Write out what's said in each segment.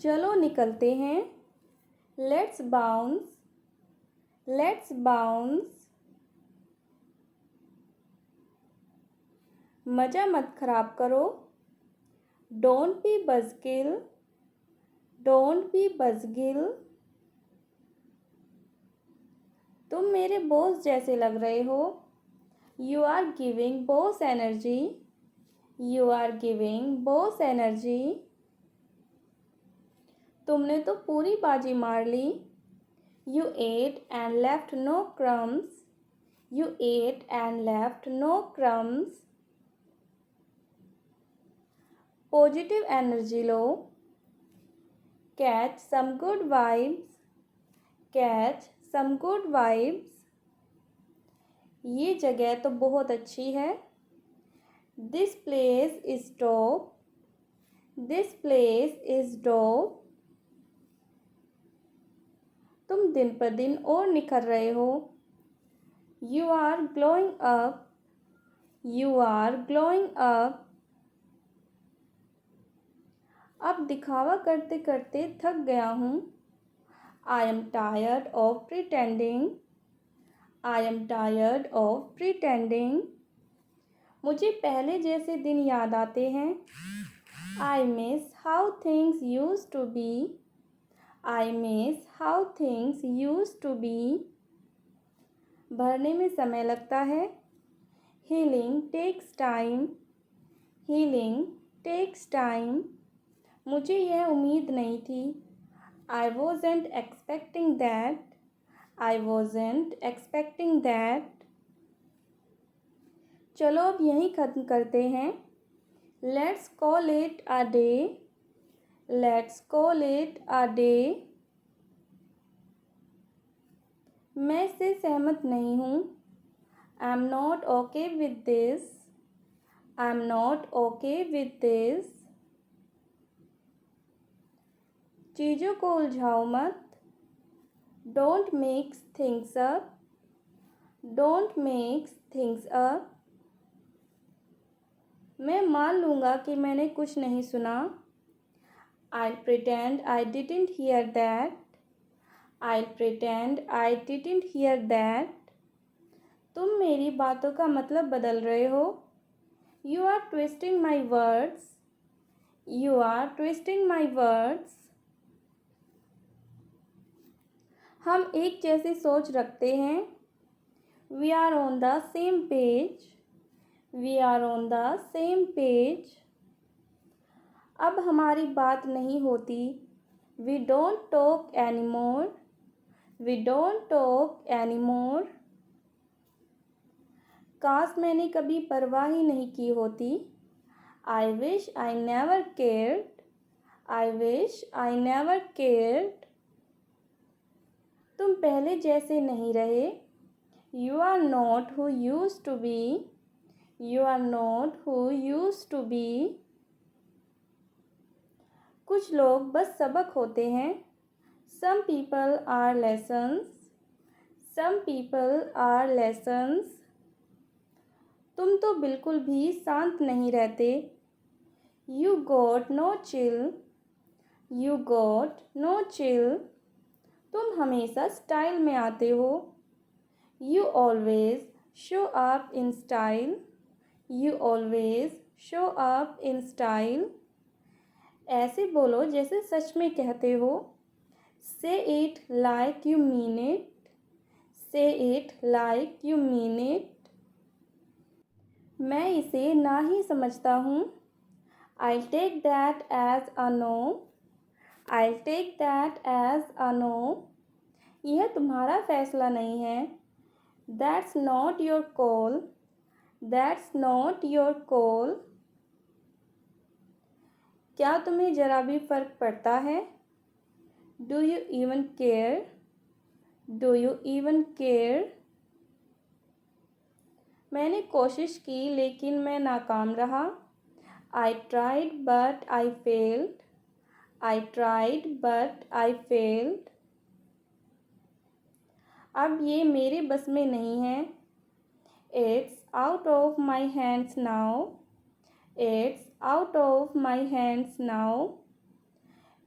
चलो निकलते हैं। Let's bounce, let's bounce. मज़ा मत खराब करो। Don't be buzzkill, don't be buzzkill. तुम मेरे बॉस जैसे लग रहे हो। You are giving boss energy, you are giving boss energy. तुमने तो पूरी बाजी मार ली। You ate and left no crumbs, you ate and left no crumbs. Positive energy लो। Catch some good vibes, catch some good vibes. ये जगह तो बहुत अच्छी है। This place is top, this place is top. तुम दिन पर दिन और निखर रहे हो। You are glowing up, you are glowing up. अब दिखावा करते करते थक गया हूँ। I am tired of pretending, I am tired of pretending. मुझे पहले जैसे दिन याद आते हैं। I miss how things used to be, I miss how things used to be. भरने में समय लगता है। Healing takes time, healing takes time. मुझे यह उम्मीद नहीं थी। I wasn't expecting that, I wasn't expecting that. चलो अब यहीं ख़त्म करते हैं। Let's call it a day, let's call it a day. मैं इससे सहमत नहीं हूँ। I am not okay with this, I am not okay with this. चीज़ों को उलझाओ मत। Don't mix things up, don't mix things up. मैं मान लूँगा कि मैंने कुछ नहीं सुना। I'll pretend I didn't hear that, I'll pretend I didn't hear that। तुम मेरी बातों का मतलब बदल रहे हो। You are twisting my words, you are twisting my words। हम एक जैसी सोच रखते हैं। We are on the same page, we are on the same page। अब हमारी बात नहीं होती। We don't talk anymore, we don't talk anymore। काश मैंने कभी परवाह ही नहीं की होती। I wish I never cared, I wish I never cared। तुम पहले जैसे नहीं रहे। You are not who used to be, you are not who used to be। कुछ लोग बस सबक होते हैं। Some people are lessons, some people are lessons। तुम तो बिल्कुल भी शांत नहीं रहते। You got no chill, you got no chill। तुम हमेशा स्टाइल में आते हो। You always show up in style, you always show up in style। ऐसे बोलो जैसे सच में कहते हो। Say it like you mean it, say it like you mean it। मैं इसे ना ही समझता हूँ। I'll take that as a no, I'll take that as a no। यह तुम्हारा फैसला नहीं है। That's not your call, that's not your call। क्या तुम्हें ज़रा भी फ़र्क पड़ता है? Do you even care, do you even care। मैंने कोशिश की लेकिन मैं नाकाम रहा। I tried but I failed, I tried but I failed। अब ये मेरे बस में नहीं है। It's out of my hands now, it's out of my hands now।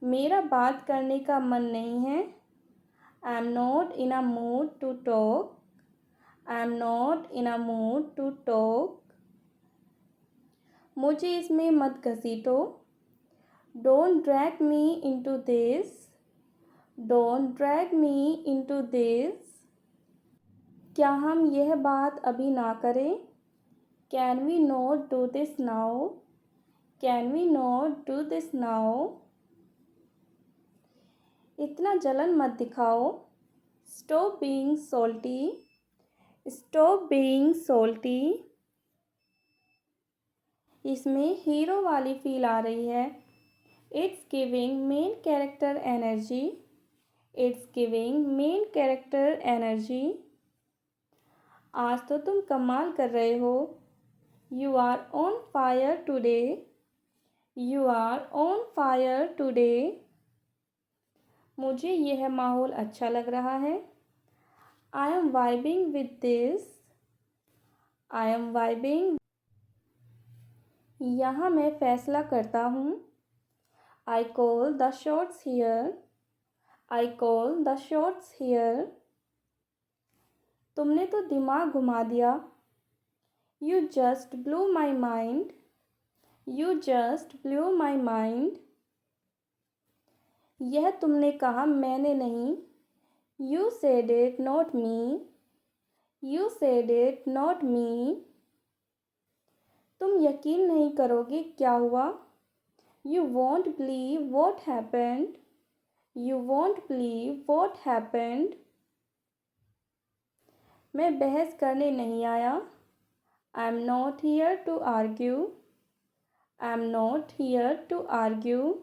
मेरा बात करने का मन नहीं है। I am not in a mood to talk. I am not in a mood to talk. मुझे इसमें मत घसीटो। Don't drag me into this. Don't drag me into this. क्या हम यह बात अभी ना करें? Can we not do this now? Can we not do this now? इतना जलन मत दिखाओ। Stop being salty. Stop being salty. इसमें हीरो वाली फील आ रही है। It's giving main character energy. It's giving main character energy. आज तो तुम कमाल कर रहे हो। You are on fire today. You are on fire today. मुझे यह माहौल अच्छा लग रहा है। I am vibing with this. I am vibing. यहाँ मैं फैसला करता हूँ। I call the shots here. I call the shots here. तुमने तो दिमाग घुमा दिया। You just blew my mind. You just blew my mind. यह तुमने कहा, मैंने नहीं। You said it not me. You said it not me. तुम यकीन नहीं करोगे क्या हुआ। You won't believe what happened. You won't believe what happened. मैं बहस करने नहीं आया। I am not here to argue. I am not here to argue.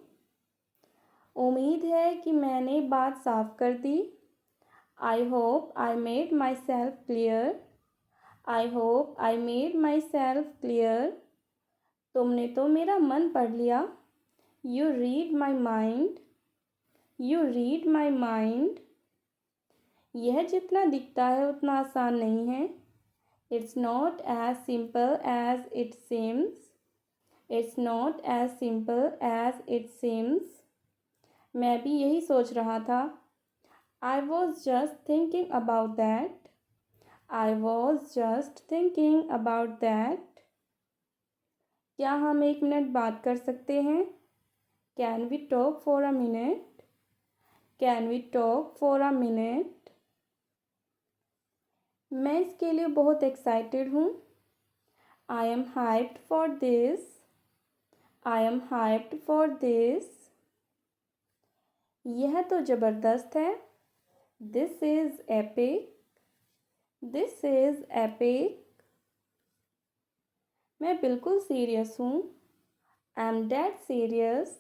उम्मीद है कि मैंने बात साफ कर दी। I hope I made myself clear. I hope I made myself clear. तुमने तो मेरा मन पढ़ लिया। You read my mind. You read my mind. यह जितना दिखता है उतना आसान नहीं है। It's not as simple as it seems. It's not as simple as it seems. मैं भी यही सोच रहा था। I was just thinking about that. I was just thinking about that. क्या हम 1 मिनट बात कर सकते हैं? Can we talk for a minute? Can we talk for a minute? मैं इसके लिए बहुत एक्साइटेड हूँ। I am hyped for this. I am hyped for this. यह तो ज़बरदस्त है। This is epic. This is epic. मैं बिल्कुल सीरियस हूँ। I am dead serious.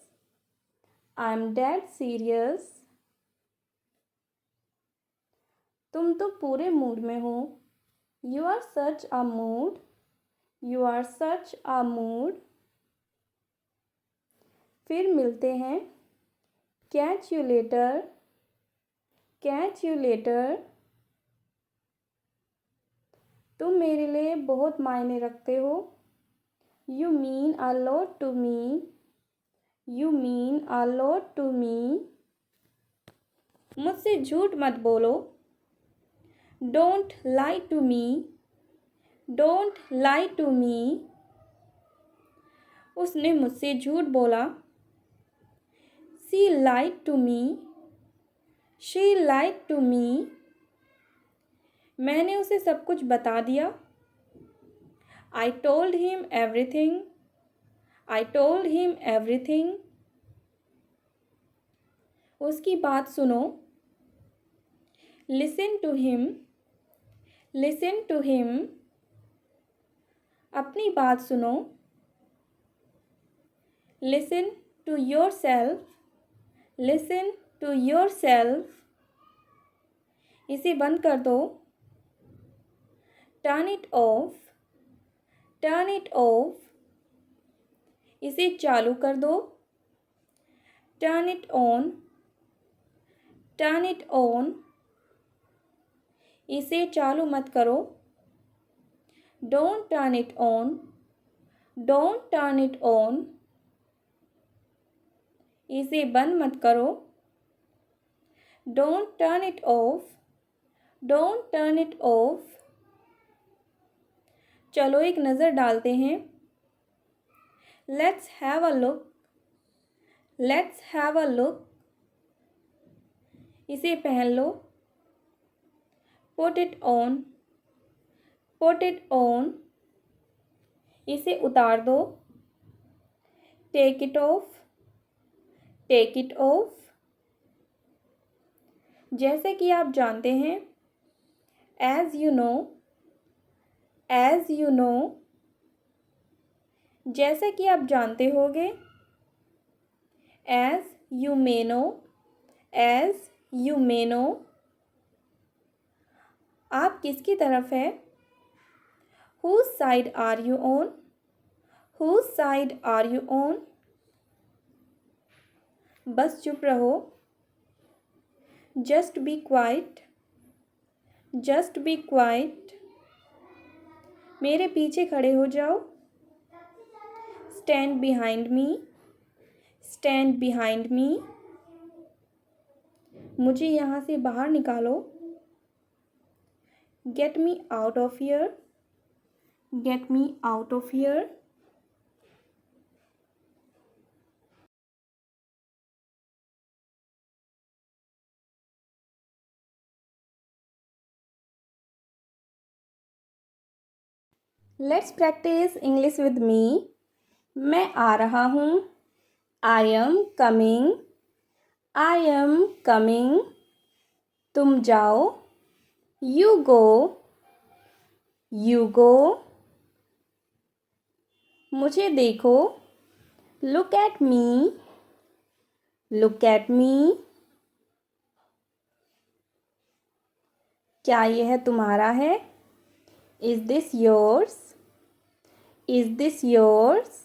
I am dead serious. तुम तो पूरे मूड में हो। You are such a mood. You are such a mood. फिर मिलते हैं। Catch you later. Catch you later. तुम मेरे लिए बहुत मायने रखते हो। You mean a lot to me. You mean a lot to me. मुझसे झूठ मत बोलो। Don't lie to me. Don't lie to me. उसने मुझसे झूठ बोला। She lied to me. She lied to me. मैंने उसे सब कुछ बता दिया। I told him everything. I told him everything. उसकी बात सुनो। Listen to him. Listen to him. अपनी बात सुनो। Listen to yourself. Listen to yourself. इसे बंद कर दो। Turn it off. Turn it off. इसे चालू कर दो। Turn it on. Turn it on. इसे चालू मत करो। Don't turn it on. Don't turn it on. इसे बंद मत करो। Don't turn it off. Don't turn it off. चलो एक नज़र डालते हैं। Let's have a look. Let's have a look. इसे पहन लो। Put it on. Put it on. इसे उतार दो। Take it off. Take it off. जैसे कि आप जानते हैं, as you know. As you know. जैसे कि आप जानते होगे, as you may know. As you may know. आप किसकी तरफ है? Whose side are you on? Whose side are you on? बस चुप रहो। Just be quiet. Just be quiet. मेरे पीछे खड़े हो जाओ। Stand behind me. Stand behind me. मुझे यहाँ से बाहर निकालो। Get me out of here. Get me out of here. Let's practice English with me. मैं आ रहा हूँ। I am coming. I am coming. तुम जाओ। You go. You go. मुझे देखो। Look at me. Look at me. क्या यह तुम्हारा है? Is this yours? Is this yours?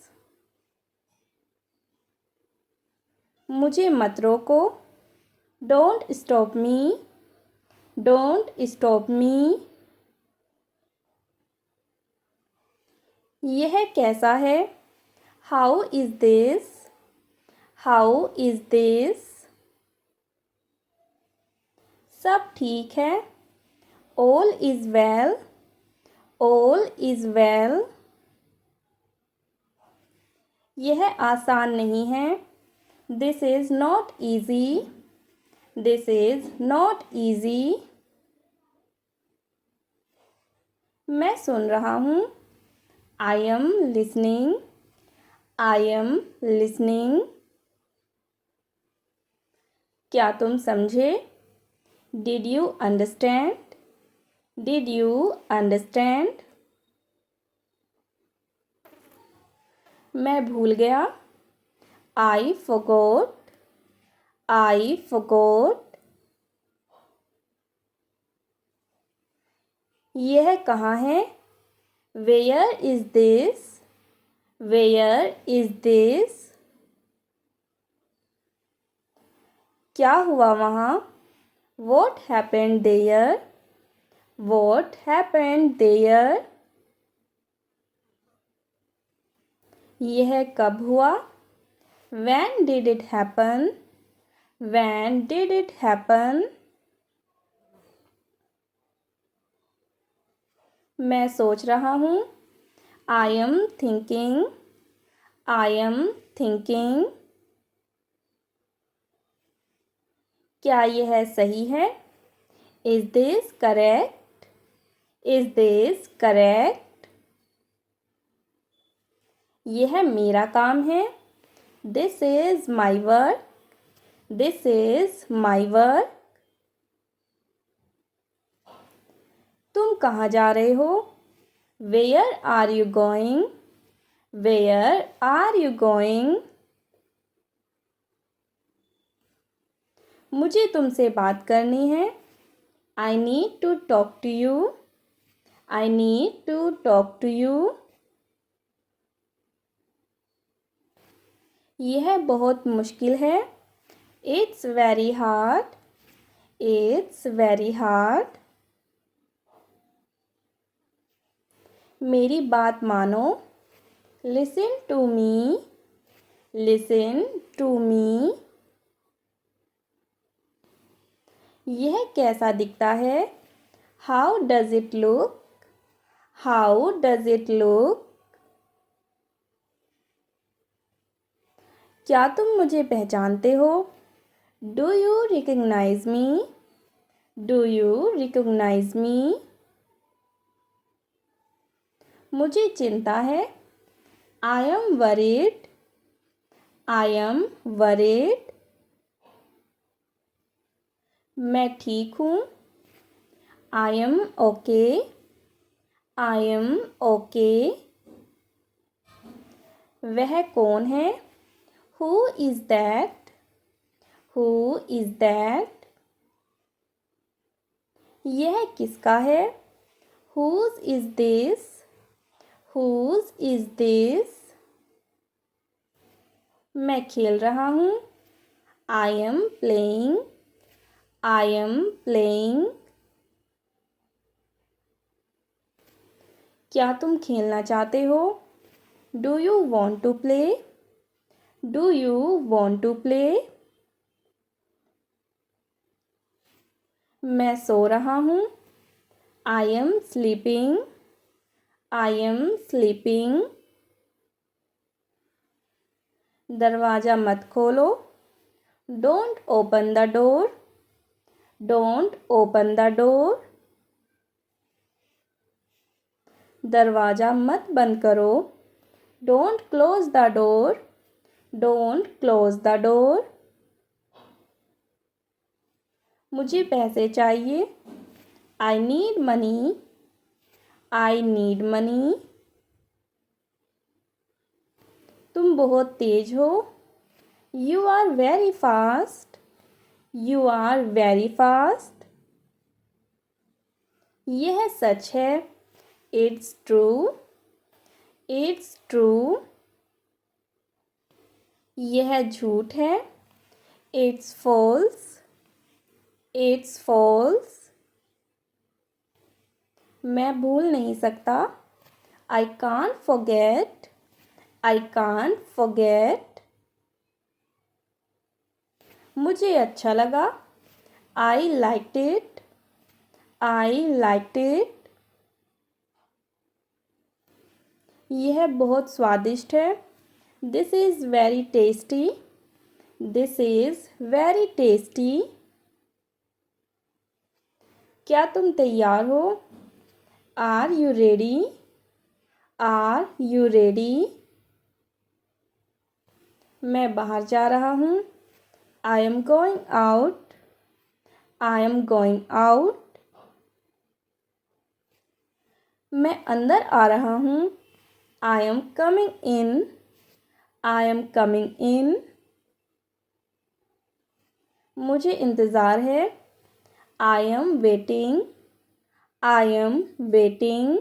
मुझे मत रोको। Don't stop me. Don't stop me. यह कैसा है? How is this? How is this? सब ठीक है। All is well. All is well. यह आसान नहीं है। This is not easy. This is not easy. मैं सुन रहा हूँ। I am listening. I am listening. क्या तुम समझे? Did you understand? Did you understand? मैं भूल गया। I forgot. I forgot. यह कहाँ है? Where is this? Where is this? क्या हुआ वहाँ? What happened there? What happened there? यह कब हुआ? When did it happen? When did it happen? मैं सोच रहा हूँ। I am thinking. I am thinking. क्या यह सही है? Is this correct? Is this correct? यह मेरा काम है। This is my work. This is my work. तुम कहाँ जा रहे हो? Where are you going? Where are you going? मुझे तुमसे बात करनी है। I need to talk to you. I need to talk to you. यह बहुत मुश्किल है। It's very hard. It's very hard. मेरी बात मानो। Listen to me. Listen to me. यह कैसा दिखता है? How does it look? How does it look? क्या तुम मुझे पहचानते हो? Do you recognize me? Do you recognize me? मुझे चिंता है. I am worried. I am worried. मैं ठीक हूँ. I am okay. I am okay. वह कौन है? Who is that? Who is that? यह किसका है? Whose is this? Whose is this? मैं खेल रहा हूँ. I am playing. I am playing. क्या तुम खेलना चाहते हो? Do you want to play? Do you want to play? मैं सो रहा हूँ. I am sleeping. I am sleeping. दरवाज़ा मत खोलो. Don't open the door. Don't open the door. दरवाज़ा मत बंद करो. Don't close the door. Don't close the door. मुझे पैसे चाहिए. I need money. I need money. तुम बहुत तेज हो. You are very fast. You are very fast. यह सच है. It's true. It's true. यह झूठ है. It's false. It's false. मैं भूल नहीं सकता. I can't forget. I can't forget. मुझे अच्छा लगा. I liked it. I liked it. यह बहुत स्वादिष्ट है. This is very tasty. This is very tasty. क्या तुम तैयार हो? Are you ready? Are you ready? मैं बाहर जा रहा हूँ. I am going out. I am going out. मैं अंदर आ रहा हूँ. I am coming in. I am coming in. मुझे इंतज़ार है. I am waiting. I am waiting.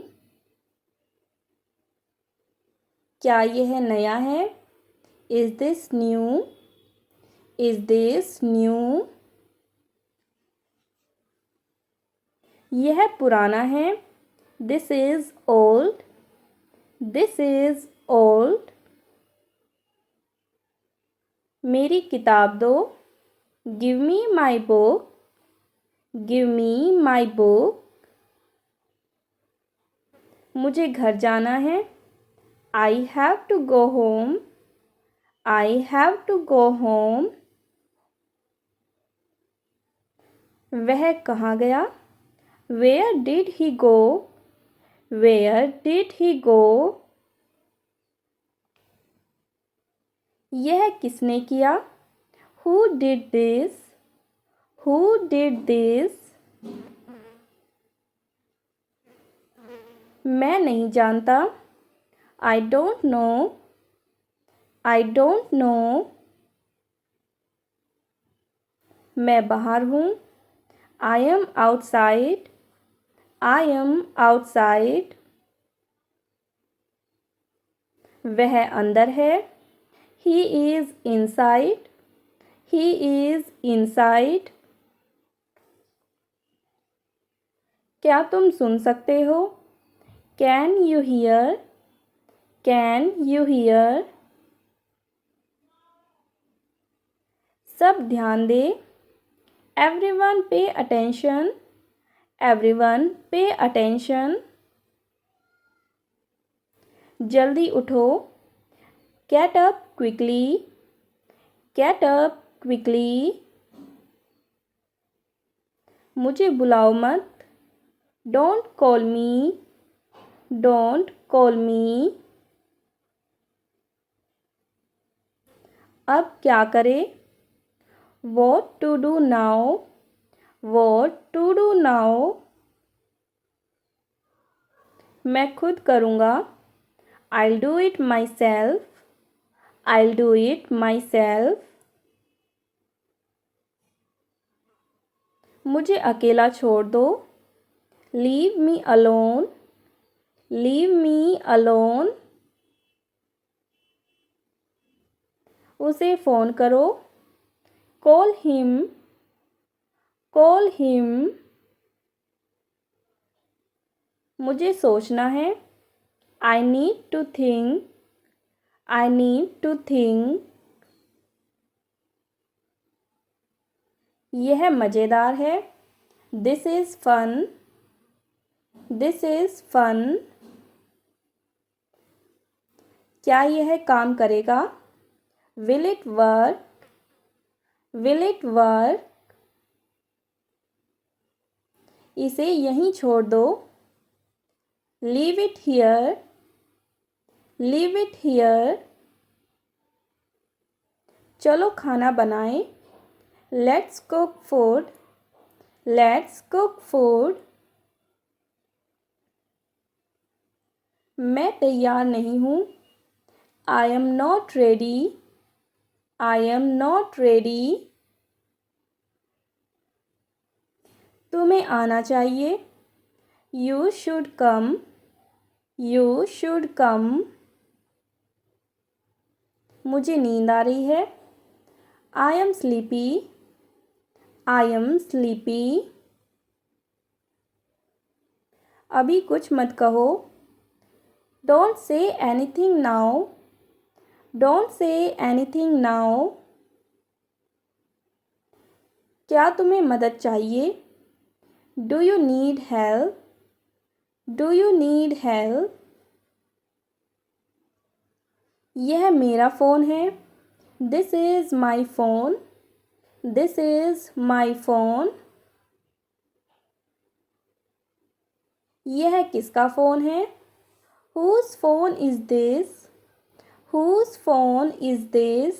क्या यह नया है? Is this new? Is this new? यह पुराना है. This is old. This is old. मेरी किताब दो. Give me my book. Give me my book. मुझे घर जाना है. I have to go home. I have to go home. वह कहाँ गया? Where did he go? Where did he go? यह किसने किया? Who did this? Who did this? मैं नहीं जानता. I don't know. I don't know. मैं बाहर हूँ. I am outside. I am outside. वह अंदर है. He is inside. He is inside. क्या तुम सुन सकते हो? Can you hear? Can you hear? सब ध्यान दे। Everyone pay attention. Everyone pay attention. जल्दी उठो। Get up quickly. Get up quickly. मुझे बुलाओ मत। Don't call me. Don't call me. अब क्या करें? What to do now? What to do now? मैं खुद करूँगा। I'll do it myself. I'll do it myself. मुझे अकेला छोड़ दो। Leave me alone. Leave me alone. उसे फ़ोन करो। Call him. Call him. मुझे सोचना है। I need to think. I need to think. यह मज़ेदार है। This is fun. This is fun. क्या यह काम करेगा? Will it work? Will it work? इसे यहीं छोड़ दो। Leave it here. Leave it here. चलो खाना बनाएं। Let's cook food. Let's cook food. मैं तैयार नहीं हूँ। I am not ready. I am not ready. तुम्हें आना चाहिए। You should come. You should come. मुझे नींद आ रही है। I am sleepy. I am sleepy. अभी कुछ मत कहो। Don't say anything now. Don't say anything now. क्या तुम्हें मदद चाहिए? Do you need help? Do you need help? यह मेरा फ़ोन है। This is my phone. This is my phone. यह किसका फ़ोन है? Whose phone is this? Whose phone is this?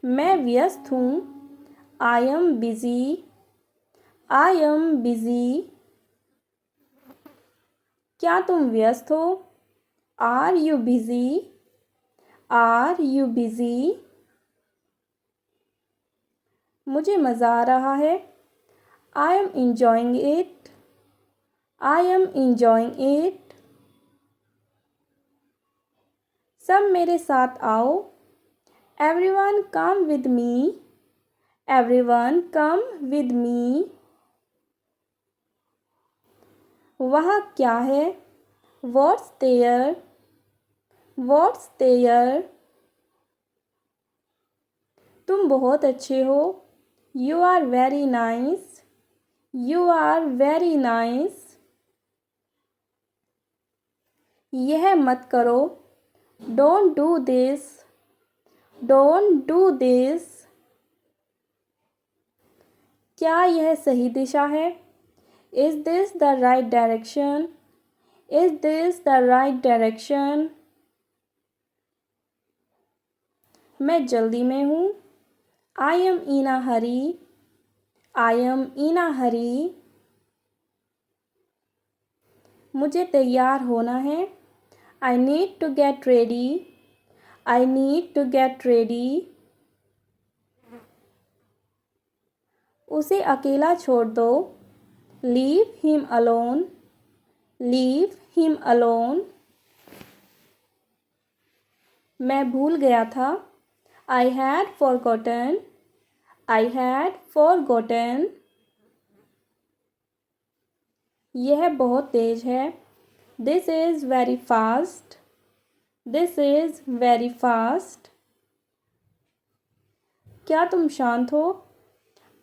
मैं व्यस्त हूँ। I am busy. I am busy. क्या तुम व्यस्त हो? Are you busy? Are you busy? मुझे मज़ा आ रहा है। I am enjoying it. I am enjoying it. सब मेरे साथ आओ। Everyone come with me. Everyone come with me. वहाँ क्या है? What's there? What's there? तुम बहुत अच्छे हो। You are very nice. You are very nice. यह मत करो। Don't do this. Don't do this. क्या यह सही दिशा है? Is this the right direction? Is this the right direction? मैं जल्दी में हूँ। I am in a hurry. I am in a hurry. मुझे तैयार होना है। I need to get ready. I need to get ready. उसे अकेला छोड़ दो। Leave him alone. Leave him alone. मैं भूल गया था। I had forgotten. I had forgotten. यह बहुत तेज़ है। This is very fast. This is very fast. क्या तुम शांत हो?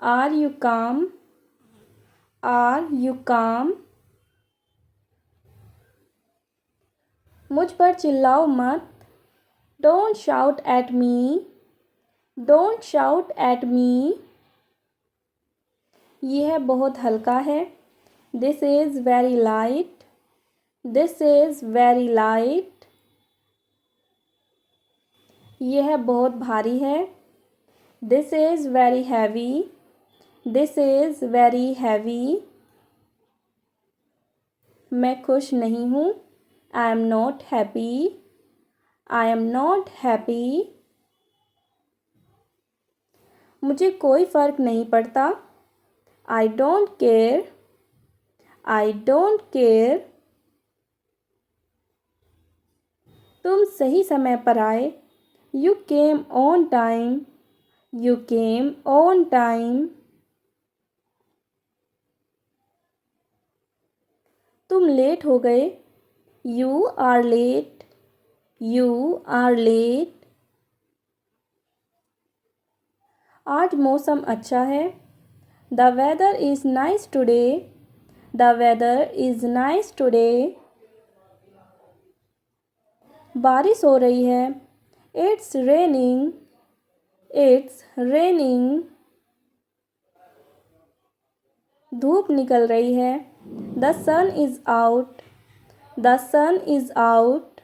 आर यू काम? आर यू काम? मुझ पर चिल्लाओ मत। Don't shout at me. Don't shout at me. यह बहुत हल्का है। This is very light. This is very light. यह बहुत भारी है। This is very heavy. This is very heavy. मैं खुश नहीं हूँ। I am not happy. I am not happy. मुझे कोई फ़र्क नहीं पड़ता। I don't care. I don't care. तुम सही समय पर आए। You came on time. You came on time. तुम लेट हो गए। You are late. You are late. आज मौसम अच्छा है। The weather is nice today. The weather is nice today. बारिश हो रही है। It's raining. It's raining. धूप निकल रही है। The sun is out. The sun is out.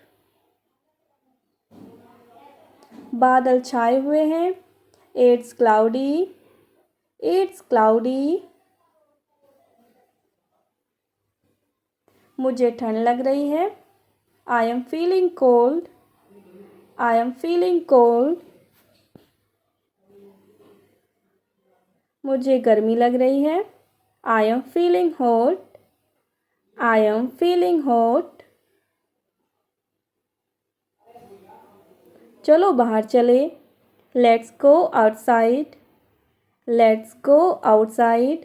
बादल छाए हुए हैं। It's cloudy. It's cloudy. मुझे ठंड लग रही है। I am feeling cold. I am feeling cold. मुझे गर्मी लग रही है। I am feeling hot. I am feeling hot. चलो बाहर चले। Let's go outside. Let's go outside.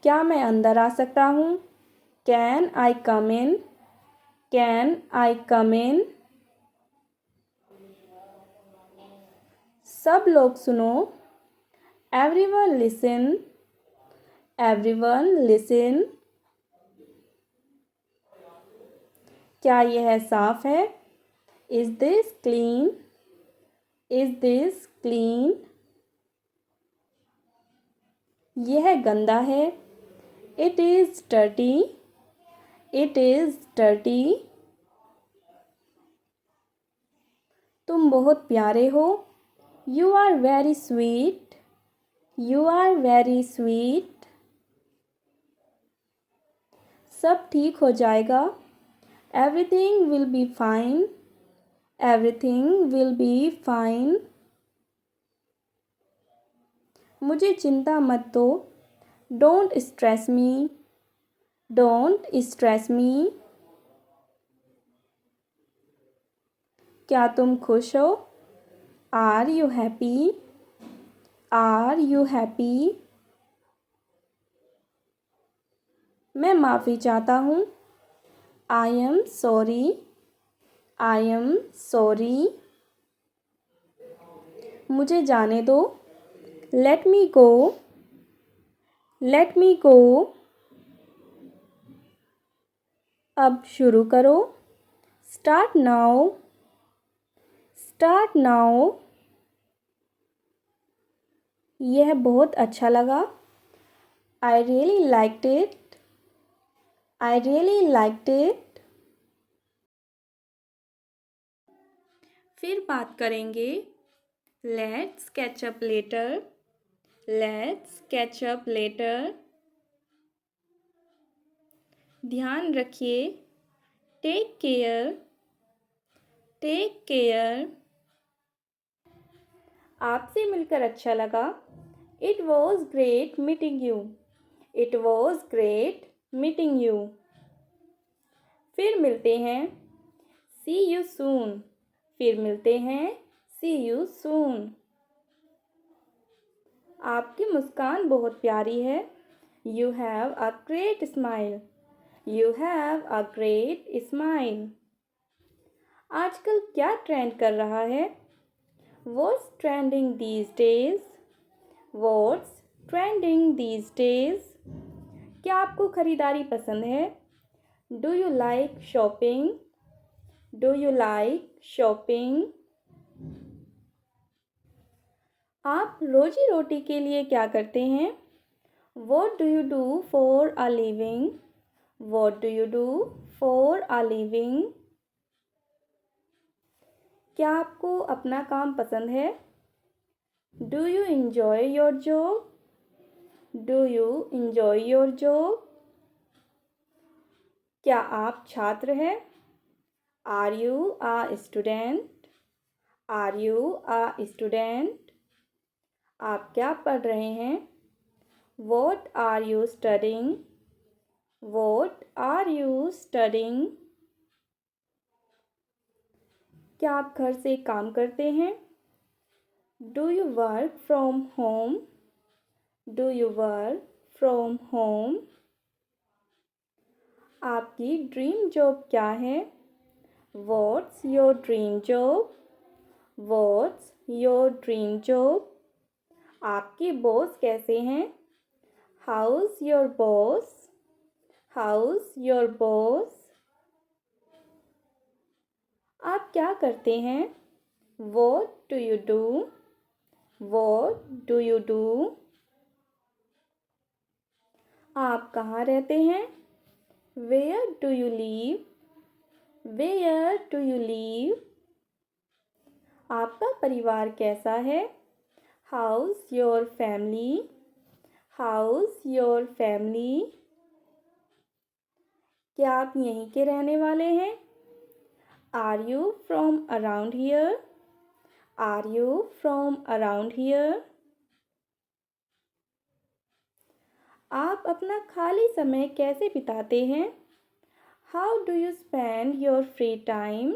क्या मैं अंदर आ सकता हूँ? Can I come in? Can I come in? सब लोग सुनो। Everyone listen. Everyone listen. क्या यह साफ है? Is this clean? Is this clean? यह गंदा है। It is dirty. It is dirty. तुम बहुत प्यारे हो। You are very sweet. You are very sweet. सब ठीक हो जाएगा। Everything will be fine. Everything will be fine. मुझे चिंता मत दो। Don't stress me. Don't stress me. क्या तुम खुश हो? Are you happy? Are you happy? मैं माफ़ी चाहता हूँ। I am sorry. I am sorry. मुझे जाने दो। Let me go. Let me go. अब शुरू करो। Start now. Start now. यह बहुत अच्छा लगा। I really liked it. I really liked it. फिर बात करेंगे। Let's catch up later. Let's catch up later. ध्यान रखिए। Take care. Take care. आपसे मिलकर अच्छा लगा। It was great meeting you. It was great meeting you. फिर मिलते हैं। See you soon. फिर मिलते हैं। See you soon. आपकी मुस्कान बहुत प्यारी है। You have a great smile. You have a great smile. आजकल क्या ट्रेंड कर रहा है? What's trending these days? What's trending these days? क्या आपको खरीदारी पसंद है? Do you like shopping? Do you like shopping? आप रोजी रोटी के लिए क्या करते हैं? What do you do for a living? What do you do for a living? क्या आपको अपना काम पसंद है? Do you enjoy your job? Do you enjoy your job? क्या आप छात्र हैं? Are you a student? Are you a student? आप क्या पढ़ रहे हैं? What are you studying? What are you studying? क्या आप घर से काम करते हैं? Do you work from home? Do you work from home? आपकी ड्रीम जॉब क्या है? What's your dream job? What's your dream job? आपके बॉस कैसे हैं? How's your boss? How's your boss? आप क्या करते हैं? What do you do? What do you do? आप कहाँ रहते हैं? Where do you live? Where do you live? आपका परिवार कैसा है? How's your family? How's your family? क्या आप यहीं के रहने वाले हैं? Are you from around here? Are you from around here? आप अपना खाली समय कैसे बिताते हैं? How do you spend your free time?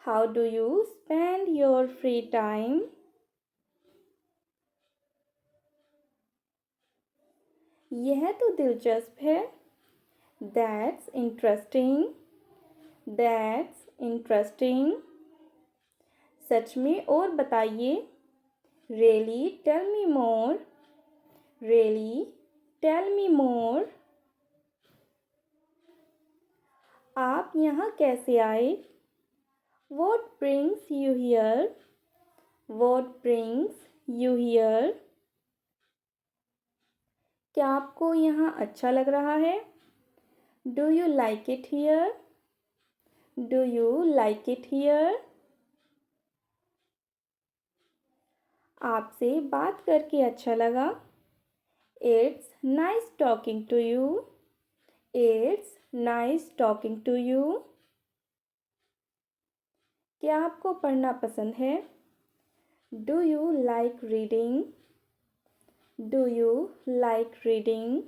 How do you spend your free time? यह तो दिलचस्प है। That's interesting. That's interesting. सच में और बताइए। Really tell me more. Really tell me more. आप यहाँ कैसे आए? What brings you here? What brings you here? क्या आपको यहाँ अच्छा लग रहा है? Do you like it here? Do you like it here? आपसे बात करके अच्छा लगा। It's nice talking to you. It's nice talking to you. क्या आपको पढ़ना पसंद है? Do you like reading? Do you like reading?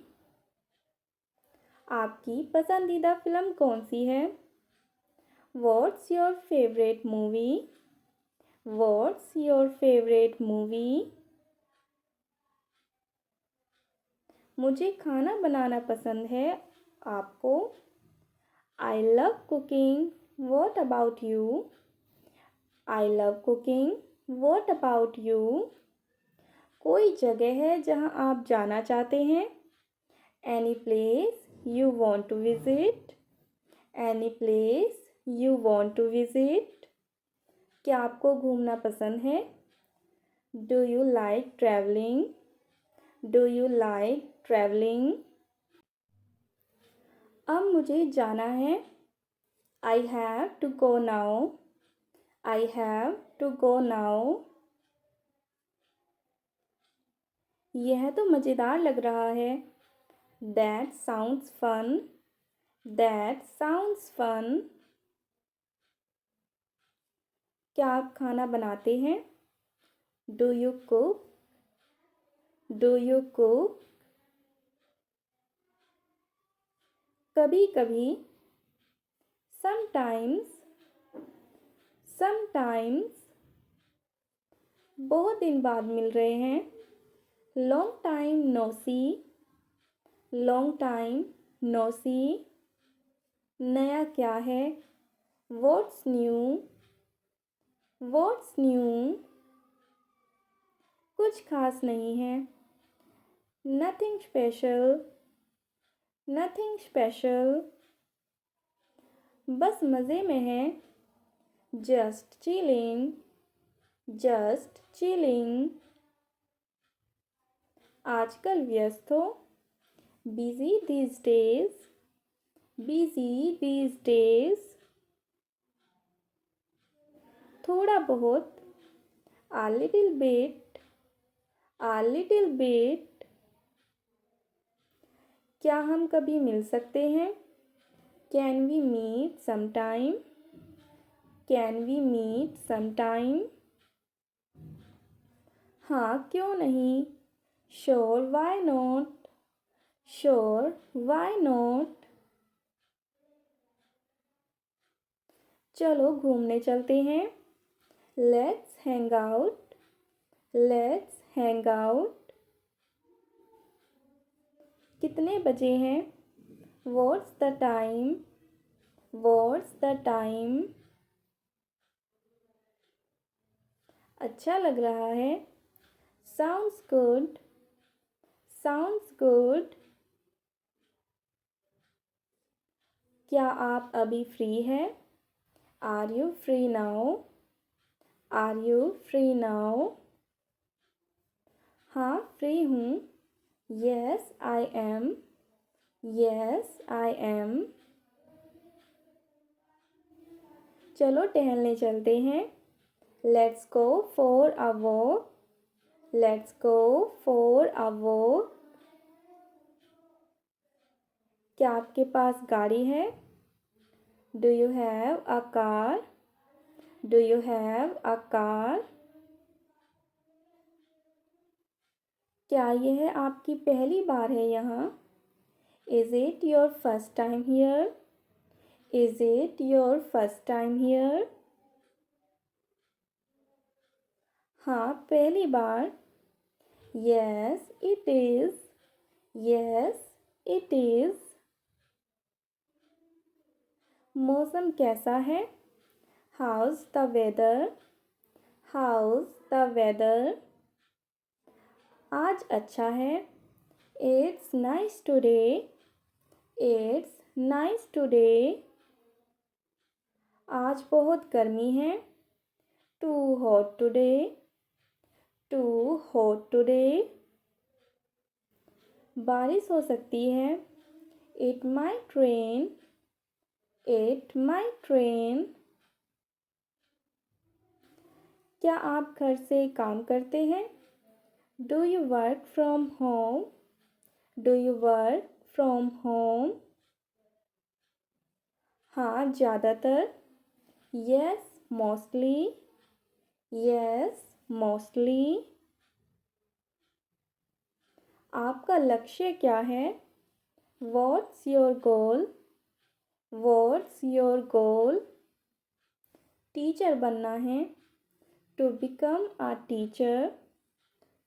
आपकी पसंदीदा फिल्म कौन सी है? What's your favorite movie? What's your favorite movie? मुझे खाना बनाना पसंद है। आपको? I love cooking. What about you? I love cooking. What about you? कोई जगह है जहाँ आप जाना चाहते हैं? Any place you want to visit? Any place you want to visit? क्या आपको घूमना पसंद है? Do you like traveling? Do you like traveling? अब मुझे जाना है। I have to go now. I have to go now. यह तो मज़ेदार लग रहा है। That sounds fun. That sounds fun. क्या आप खाना बनाते हैं? Do you cook? Do you cook? कभी कभी। Sometimes. Sometimes. बहुत दिन बाद मिल रहे हैं। Long time no see. Long time no see. नया क्या है? What's new? What's new? कुछ खास नहीं है। Nothing special. Nothing special. बस मज़े में है। Just chilling. Just chilling. आजकल व्यस्त हो। Busy these days. Busy these days. थोड़ा बहुत। A little bit. A little bit. क्या हम कभी मिल सकते हैं? Can we meet sometime? Can we meet sometime? हाँ क्यों नहीं? Sure, why not? Sure, why not? चलो घूमने चलते हैं। Let's hang out. Let's hang out. कितने बजे हैं? What's the time? What's the time? अच्छा लग रहा है। Sounds good. Sounds good. क्या आप अभी फ्री हैं? Are you free now? Are you free now? हाँ फ्री हूँ। Yes, I am. Yes, I am. चलो टहलने चलते हैं। Let's go for a walk. Let's go for a walk. क्या आपके पास गाड़ी है? Do you have a car? Do you have a car? क्या यह आपकी पहली बार है यहाँ? Is it your first time here? Is it your first time here? हाँ पहली बार। Yes, it is. Yes, it is. मौसम कैसा है? How's the weather? How's the weather? आज अच्छा है। It's nice today. It's nice today. आज बहुत गर्मी है। Too hot today. Too hot today. बारिश हो सकती है। It might rain. It might rain. क्या आप घर से काम करते हैं? Do you work from home? Do you work from home? हाँ ज़्यादातर। Yes, mostly. Yes, mostly. आपका लक्ष्य क्या है? What's your goal? What's your goal? Teacher बनना है। To become a teacher.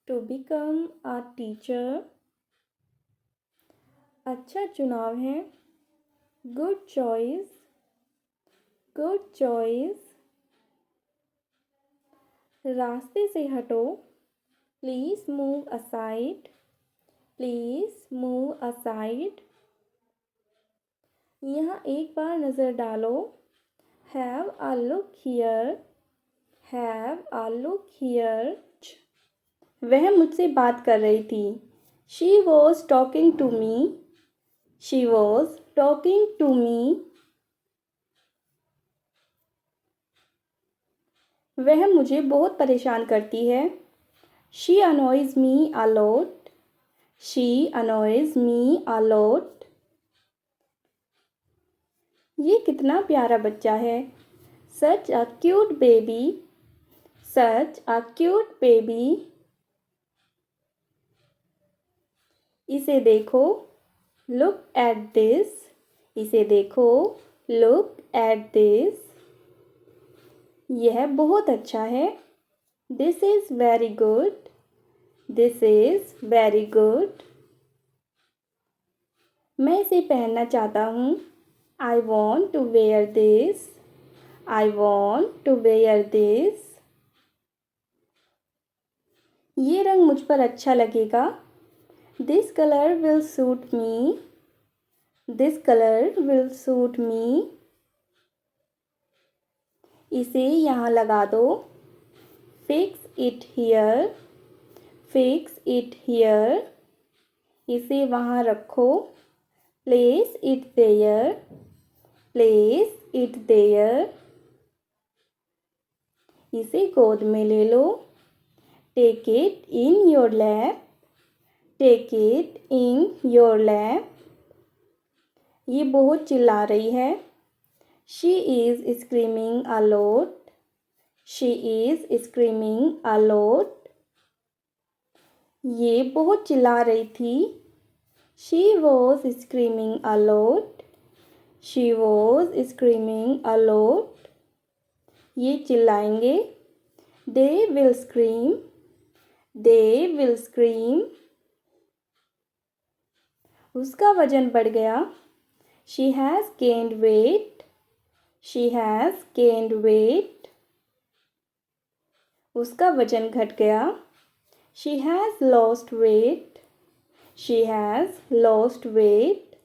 To become a teacher. अच्छा चुनाव है। Good choice. Good choice. रास्ते से हटो। Please move aside. Please move aside. यहाँ एक बार नज़र डालो। Have a look here. Have a look here. वह मुझसे बात कर रही थी। She was talking to me. She was talking to me. वह मुझे बहुत परेशान करती है। She annoys me a lot. She annoys me a lot. ये कितना प्यारा बच्चा है। Such a cute baby. Such a cute baby. इसे देखो। Look at this. इसे देखो। Look at this. यह बहुत अच्छा है। This is very good. This is very good. मैं इसे पहनना चाहता हूँ। I want to wear this. I want to wear this. ये रंग मुझ पर अच्छा लगेगा. This color will suit me. This color will suit me. इसे यहाँ लगा दो. Fix it here. Fix it here. इसे वहाँ रखो. Place it there. Place it there. इसे गोद में ले लो. Take it in your lap. Take it in your lap. ये बहुत चिल्ला रही है. She is screaming a lot. She is screaming a lot. ये बहुत चिल्ला रही थी. She was screaming a lot. She was screaming a lot. ये चिल्लाएंगे. They will scream. They will scream. उसका वजन बढ़ गया. She has gained weight. She has gained weight. उसका वजन घट गया. She has lost weight. She has lost weight.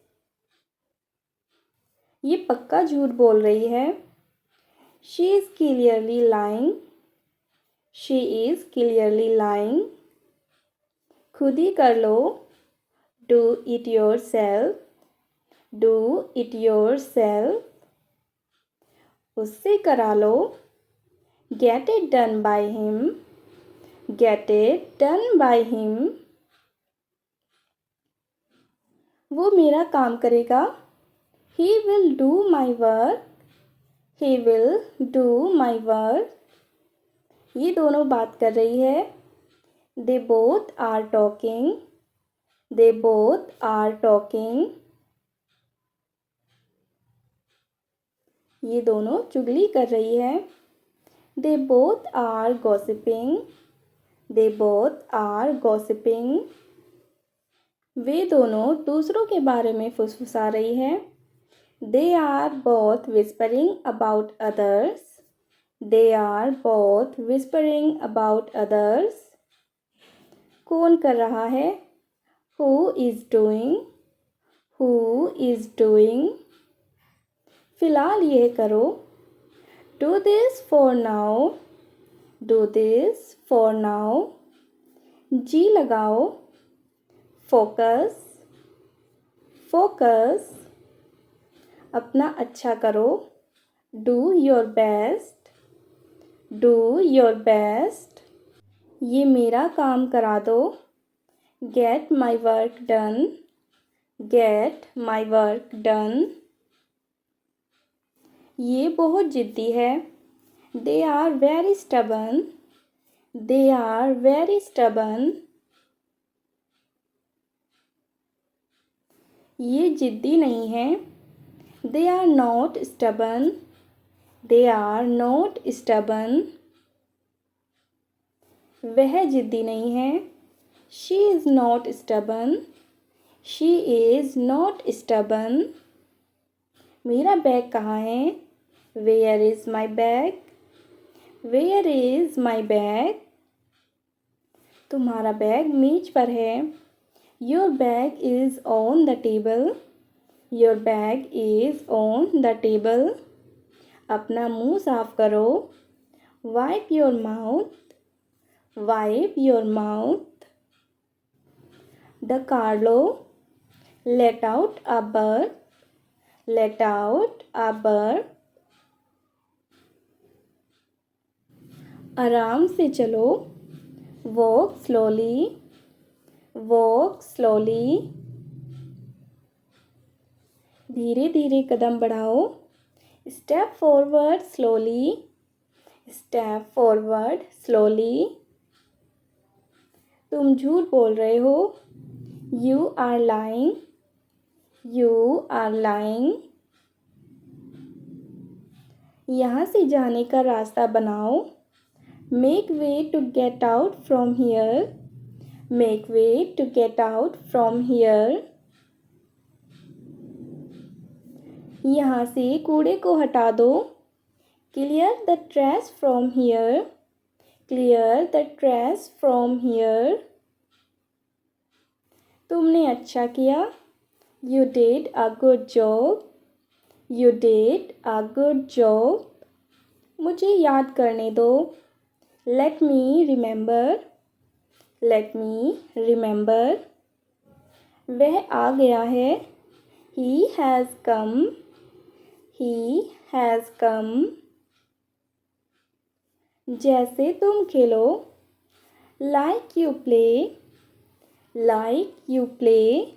ये पक्का झूठ बोल रही है. She is clearly lying. She is clearly lying. खुद ही कर लो. Do it yourself. Do it yourself. उससे करा लो. Get it done by him. Get it done by him. वो मेरा काम करेगा. He will do my work. He will do my work. ये दोनों बात कर रही है. They both are talking. They both are talking. ये दोनों चुगली कर रही है. They both are gossiping. They both are gossiping. वे दोनों दूसरों के बारे में फुसफुसा रही है. They are both whispering about others. They are both whispering about others. कौन कर रहा है? Who is doing? Who is doing? फिलहाल यह करो. Do this for now. Do this for now. जी लगाओ. Focus. Focus. अपना अच्छा करो. Do your best. Do your best. ये मेरा काम करा दो. Get my work done. Get my work done. ये बहुत जिद्दी है. They are very stubborn. They are very stubborn. ये जिद्दी नहीं है. They are not stubborn. They are not stubborn. वह जिद्दी नहीं है. She is not stubborn. She is not stubborn. मेरा बैग कहाँ है? Where is my bag? Where is my bag? तुम्हारा बैग मेज पर है. Your bag is on the table. Your bag is on the table. अपना मुंह साफ करो. Wipe your mouth. Wipe your mouth. The Carlo let out a bird. Let out a bird. आराम से चलो. Walk slowly. Walk slowly. धीरे धीरे कदम बढ़ाओ. Step forward slowly. Step forward slowly. तुम झूठ बोल रहे हो. You are lying. You are lying. यहाँ से जाने का रास्ता बनाओ. Make way to get out from here. Make way to get out from here. यहाँ से कूड़े को हटा दो. Clear the trash from here. Clear the trash from here. तुमने अच्छा किया. You did a good job. You did a good job. मुझे याद करने दो. Let me remember. Let me remember. वह आ गया है. He has come. He has come. जैसे तुम खेलो. Like you play. Like you play.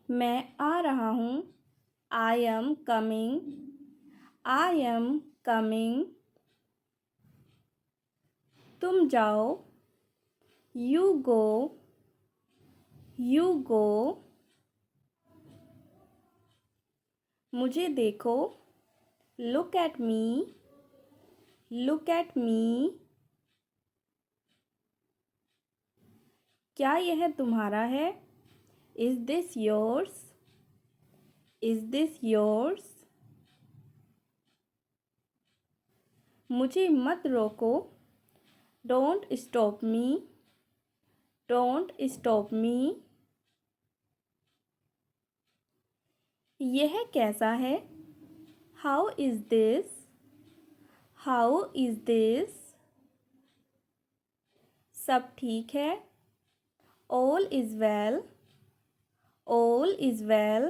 मैं आ रहा हूँ. I am coming. I am coming. तुम जाओ. You go. You go. मुझे देखो. Look at me. Look at me. क्या यह तुम्हारा है? Is this yours? Is this yours? मुझे मत रोको. Don't stop me. Don't stop me. यह कैसा है? How is this? How is this? सब ठीक है. All is well. All is well.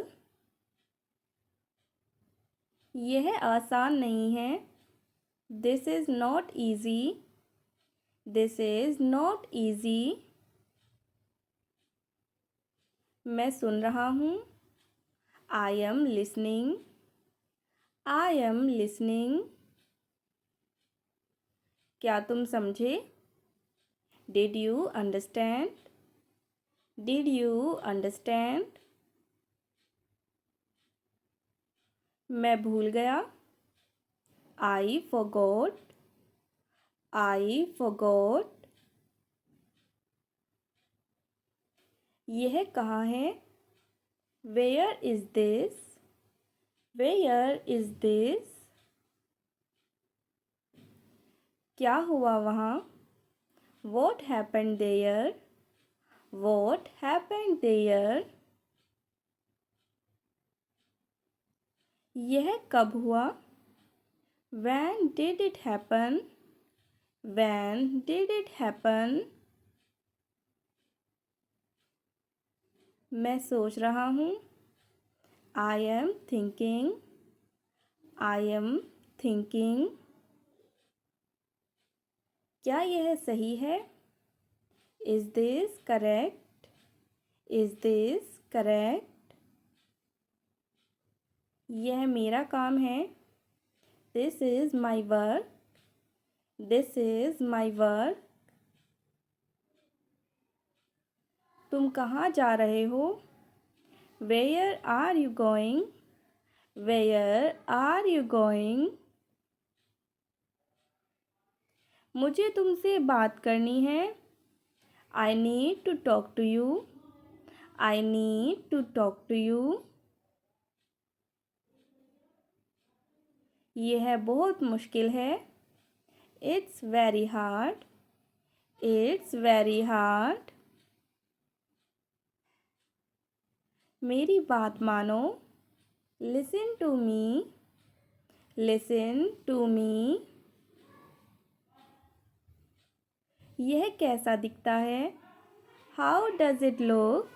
यह आसान नहीं है. This is not easy. This is not easy. मैं सुन रहा हूँ. I am listening. I am listening. क्या तुम समझे? Did you understand? Did you understand? मैं भूल गया. I forgot. I forgot. यह कहाँ है? Where is this? Where is this? क्या हुआ वहाँ? What happened there? What happened there? यह कब हुआ? When did it happen? When did it happen? मैं सोच रहा हूँ. I am thinking. I am thinking. क्या यह सही है? Is this correct? Is this correct? यह मेरा काम है. This is my work. This is my work. तुम कहाँ जा रहे हो? Where are you going? Where are you going? मुझे तुमसे बात करनी है. I need to talk to you. I need to talk to you. यह बहुत मुश्किल है. It's very hard. It's very hard. मेरी बात मानो. Listen to me. Listen to me. यह कैसा दिखता है? How does it look?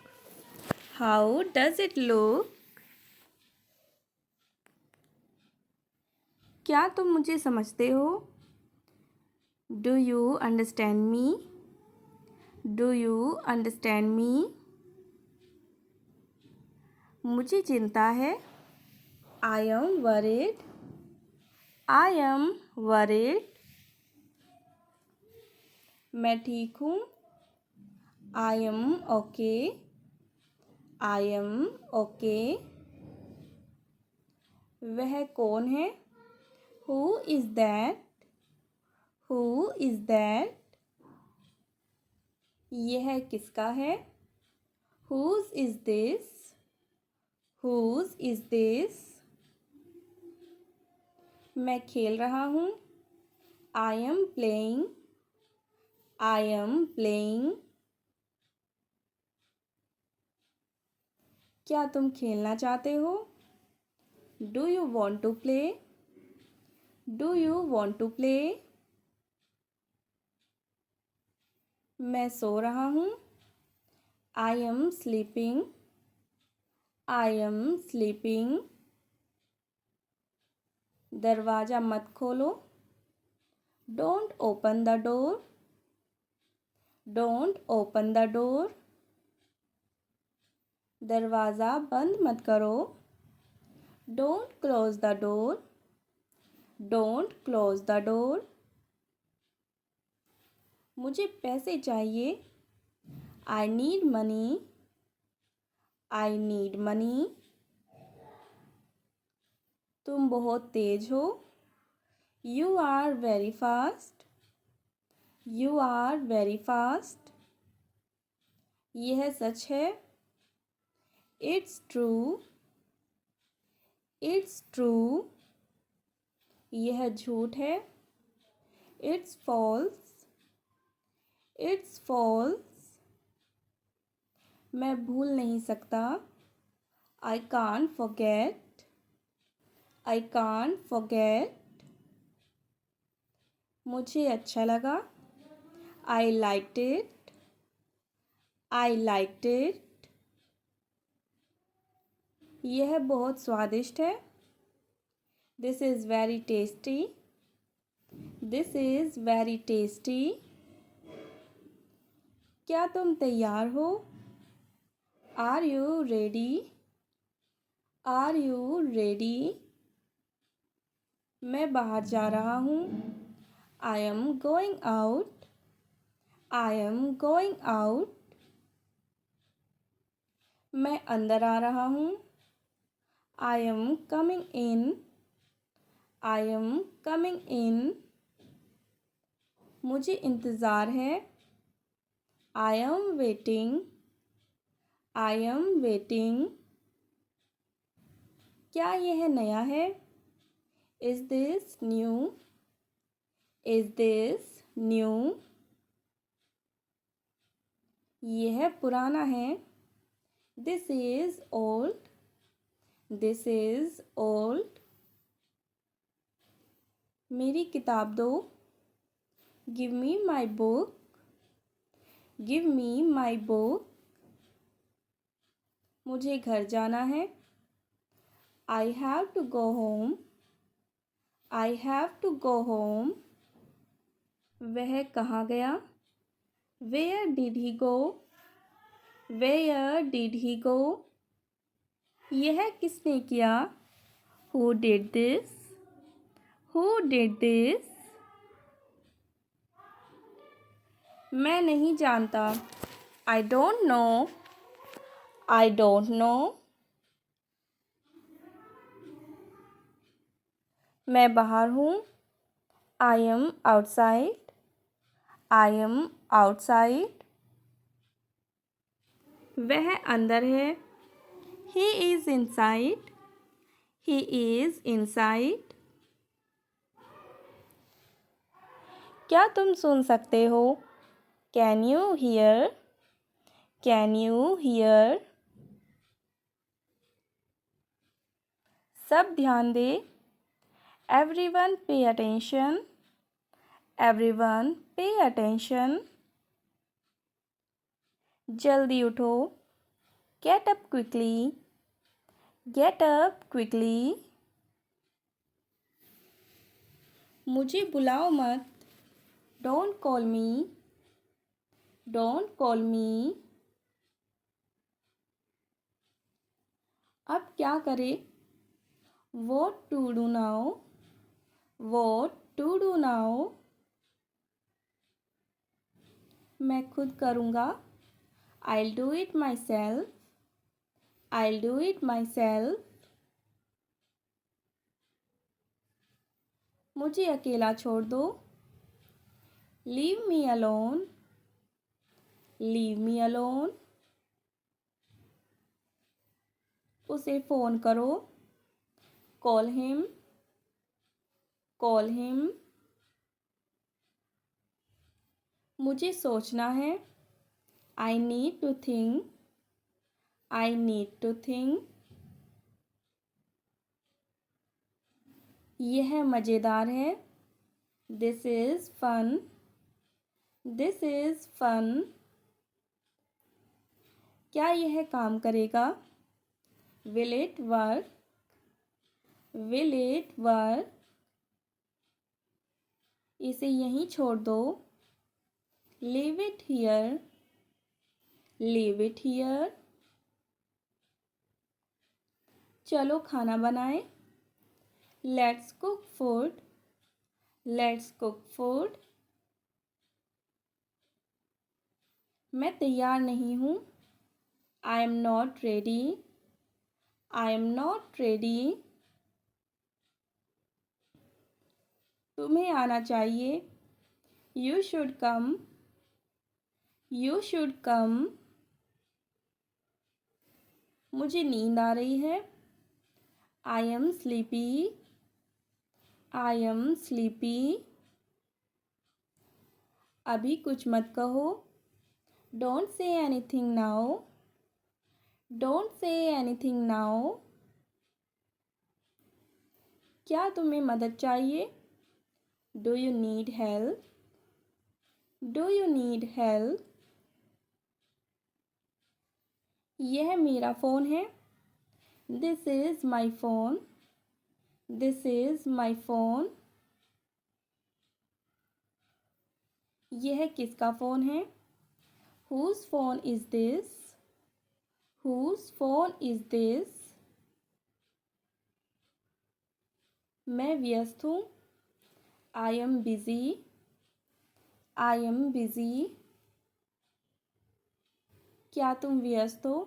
How does it look? क्या तुम मुझे समझते हो? Do you understand me? Do you understand me? मुझे चिंता है. I am worried. I am worried. मैं ठीक हूँ. I am okay. I am okay. वह कौन है? Who is that? Who is that? यह किसका है? Whose is this? Whose is this? मैं खेल रहा हूँ। I am playing. I am playing. क्या तुम खेलना चाहते हो? Do you want to play? Do you want to play? मैं सो रहा हूँ। I am sleeping. I am sleeping. दरवाज़ा मत खोलो। Don't open the door. Don't open the door. दरवाज़ा बंद मत करो। Don't close the door. Don't close the door. मुझे पैसे चाहिए। I need money. I need money. तुम बहुत तेज हो। You are very fast. You are very fast. यह सच है। It's true. It's true. यह झूठ है। It's false. It's false. मैं भूल नहीं सकता। I can't forget. I can't forget. मुझे अच्छा लगा। I liked it. I liked it. यह बहुत स्वादिष्ट है। This is very tasty. This is very tasty. क्या तुम तैयार हो? Are you ready? Are you ready? मैं बाहर जा रहा हूँ। I am going out. I am going out. मैं अंदर आ रहा हूँ। I am coming in. I am coming in. मुझे इंतज़ार है। I am waiting. I am waiting. क्या यह नया है? Is this new? Is this new? यह पुराना है। This is old. This is old. मेरी किताब दो। Give me my book. Give me my book. मुझे घर जाना है। I have to go home. I have to go home. वह कहाँ गया? Where did he go? Where did he go? यह किसने किया? Who did this? Who did this? मैं नहीं जानता। I don't know. I don't know. मैं बाहर हूँ। I am outside. I am outside. वह अंदर है। He is inside. He is inside. क्या तुम सुन सकते हो? Can you hear? Can you hear? सब ध्यान दे। Everyone pay attention. Everyone pay attention. जल्दी उठो। Get up quickly. Get up quickly. मुझे बुलाओ मत। Don't call me. Don't call me. अब क्या करें? What to do now? What to do now? मैं खुद करूँगा। I'll do it myself. I'll do it myself. मुझे अकेला छोड़ दो। Leave me alone. Leave me alone. उसे फ़ोन करो। Call him. call him. मुझे सोचना है. I need to think. I need to think. यह मज़ेदार है. This is fun. This is fun. क्या यह काम करेगा? Will it work? Will it work? इसे यहीं छोड़ दो. Leave it here. Leave it here. चलो खाना बनाएं. Let's cook food. Let's cook food. मैं तैयार नहीं हूँ. I am not ready. I am not ready. तुम्हें आना चाहिए. You should come. You should come. मुझे नींद आ रही है. I am sleepy. I am sleepy. अभी कुछ मत कहो. Don't say anything now. Don't say anything now. क्या तुम्हें मदद चाहिए? Do you need help? Do you need help? यह मेरा फ़ोन है. This is my phone. This is my phone. यह किसका फ़ोन है? Whose phone is this? Whose phone is this? मैं व्यस्त हूँ. I am busy. I am busy. क्या तुम व्यस्त हो?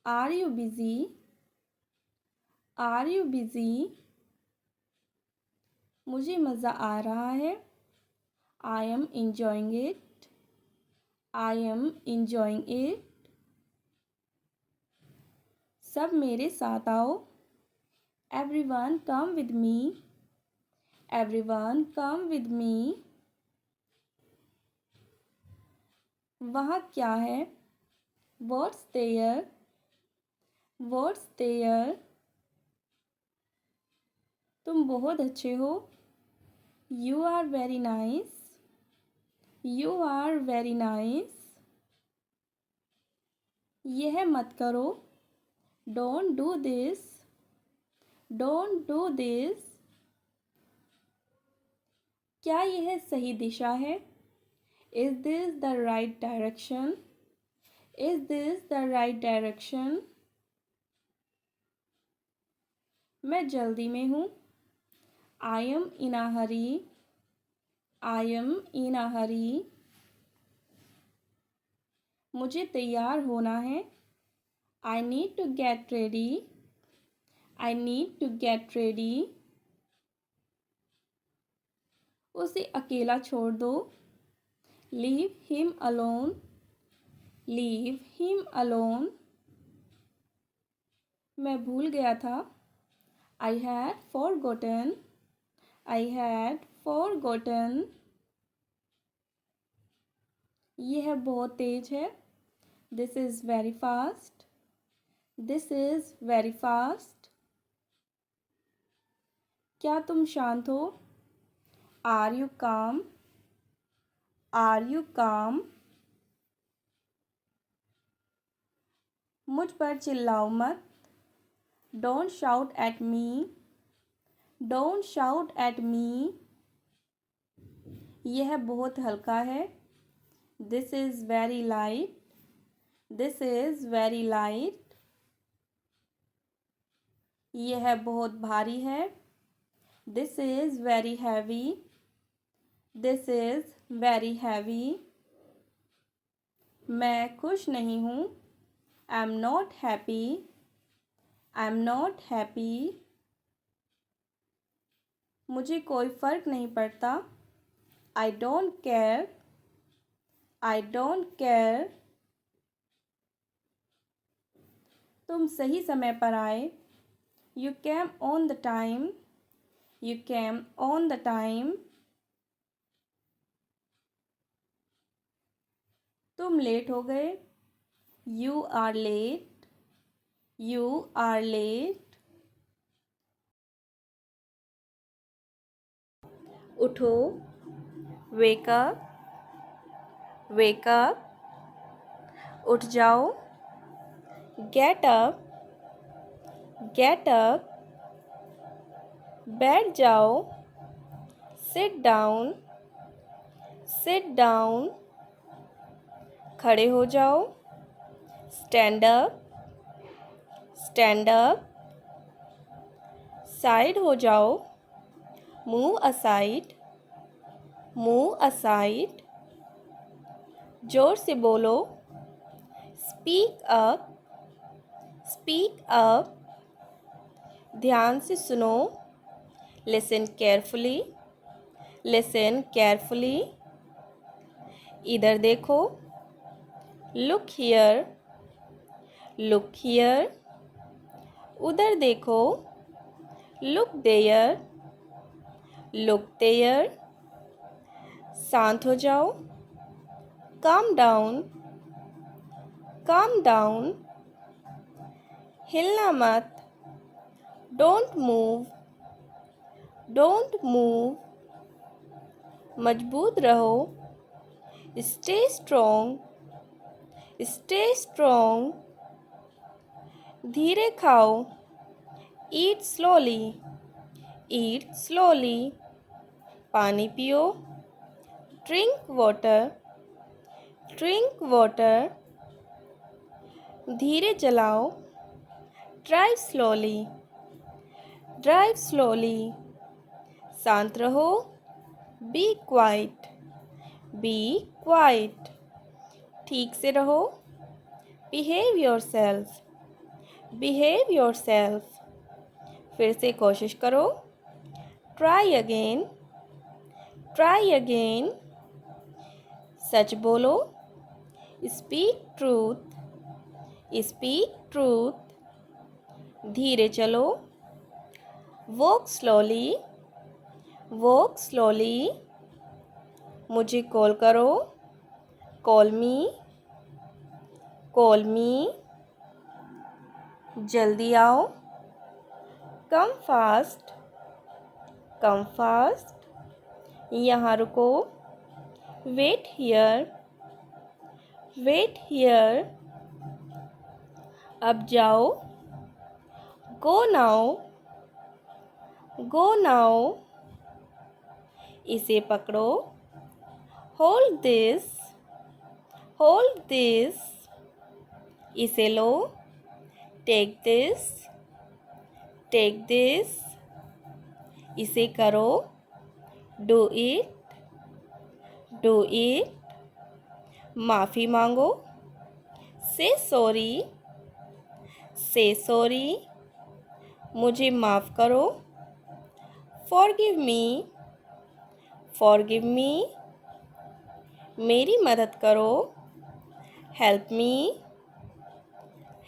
Are you busy? Are you busy? मुझे मज़ा आ रहा है. I am enjoying it. I am enjoying it. सब मेरे साथ आओ. Everyone come with me. Everyone come with me. वहाँ क्या है? What's there? What's there? तुम बहुत अच्छे हो. You are very nice. You are very nice. यह मत करो. Don't do this. Don't do this. क्या यह सही दिशा है? Is this the right direction? Is this the right direction? मैं जल्दी में हूँ. I am in a hurry. I am in a hurry. मुझे तैयार होना है. I need to get ready. I need to get ready. उसे अकेला छोड़ दो. Leave him alone. Leave him alone. मैं भूल गया था. I had forgotten. I had forgotten. यह बहुत तेज है. This is very fast. This is very fast. क्या तुम शांत हो? Are you calm? Are you calm? मुझ पर चिल्लाओ मत. Don't shout at me. Don't shout at me. यह बहुत हल्का है. This is very light. This is very light. यह बहुत भारी है. This is very heavy. This is very heavy. मैं खुश नहीं हूँ. I'm not happy. I'm not happy. मुझे कोई फ़र्क नहीं पड़ता. I don't care. I don't care. तुम सही समय पर आए. You came on the time. You came on the time. तुम लेट हो गए. You are late. You are late. उठो. Wake up. Wake up. उठ जाओ. Get up. Get up. बैठ जाओ. Sit down. Sit down. खड़े हो जाओ. Stand up. Stand up. Side हो जाओ. Move aside. Move aside. जोर से बोलो. Speak up. Speak up. ध्यान से सुनो. Listen carefully. Listen carefully. इधर देखो. Look here. Look here. उधर देखो. Look there. Look there. शांत हो जाओ. Calm down. Calm down. हिलना मत. Don't move. Don't move. मजबूत रहो. Stay strong. Stay strong. धीरे खाओ. Eat slowly. Eat slowly. पानी पियो. Drink water. Drink water. धीरे चलाओ. Drive slowly. Drive slowly. शांत रहो. Be quiet. Be quiet. ठीक से रहो. Behave yourself. Behave yourself. फिर से कोशिश करो. Try again. Try again. सच बोलो. Speak truth. Speak truth. धीरे चलो. Walk slowly. Walk slowly. मुझे कॉल करो. Call me. Call me. जल्दी आओ. Come fast. Come fast. यहाँ रुको. Wait here. Wait here. अब जाओ. Go now. Go now. इसे पकड़ो. Hold this. Hold this. इसे लो. Take this. Take this. इसे करो. Do it. Do it. माफ़ी मांगो. Say sorry. Say sorry. मुझे माफ़ करो. Forgive me. Forgive me. मेरी मदद करो. Help me.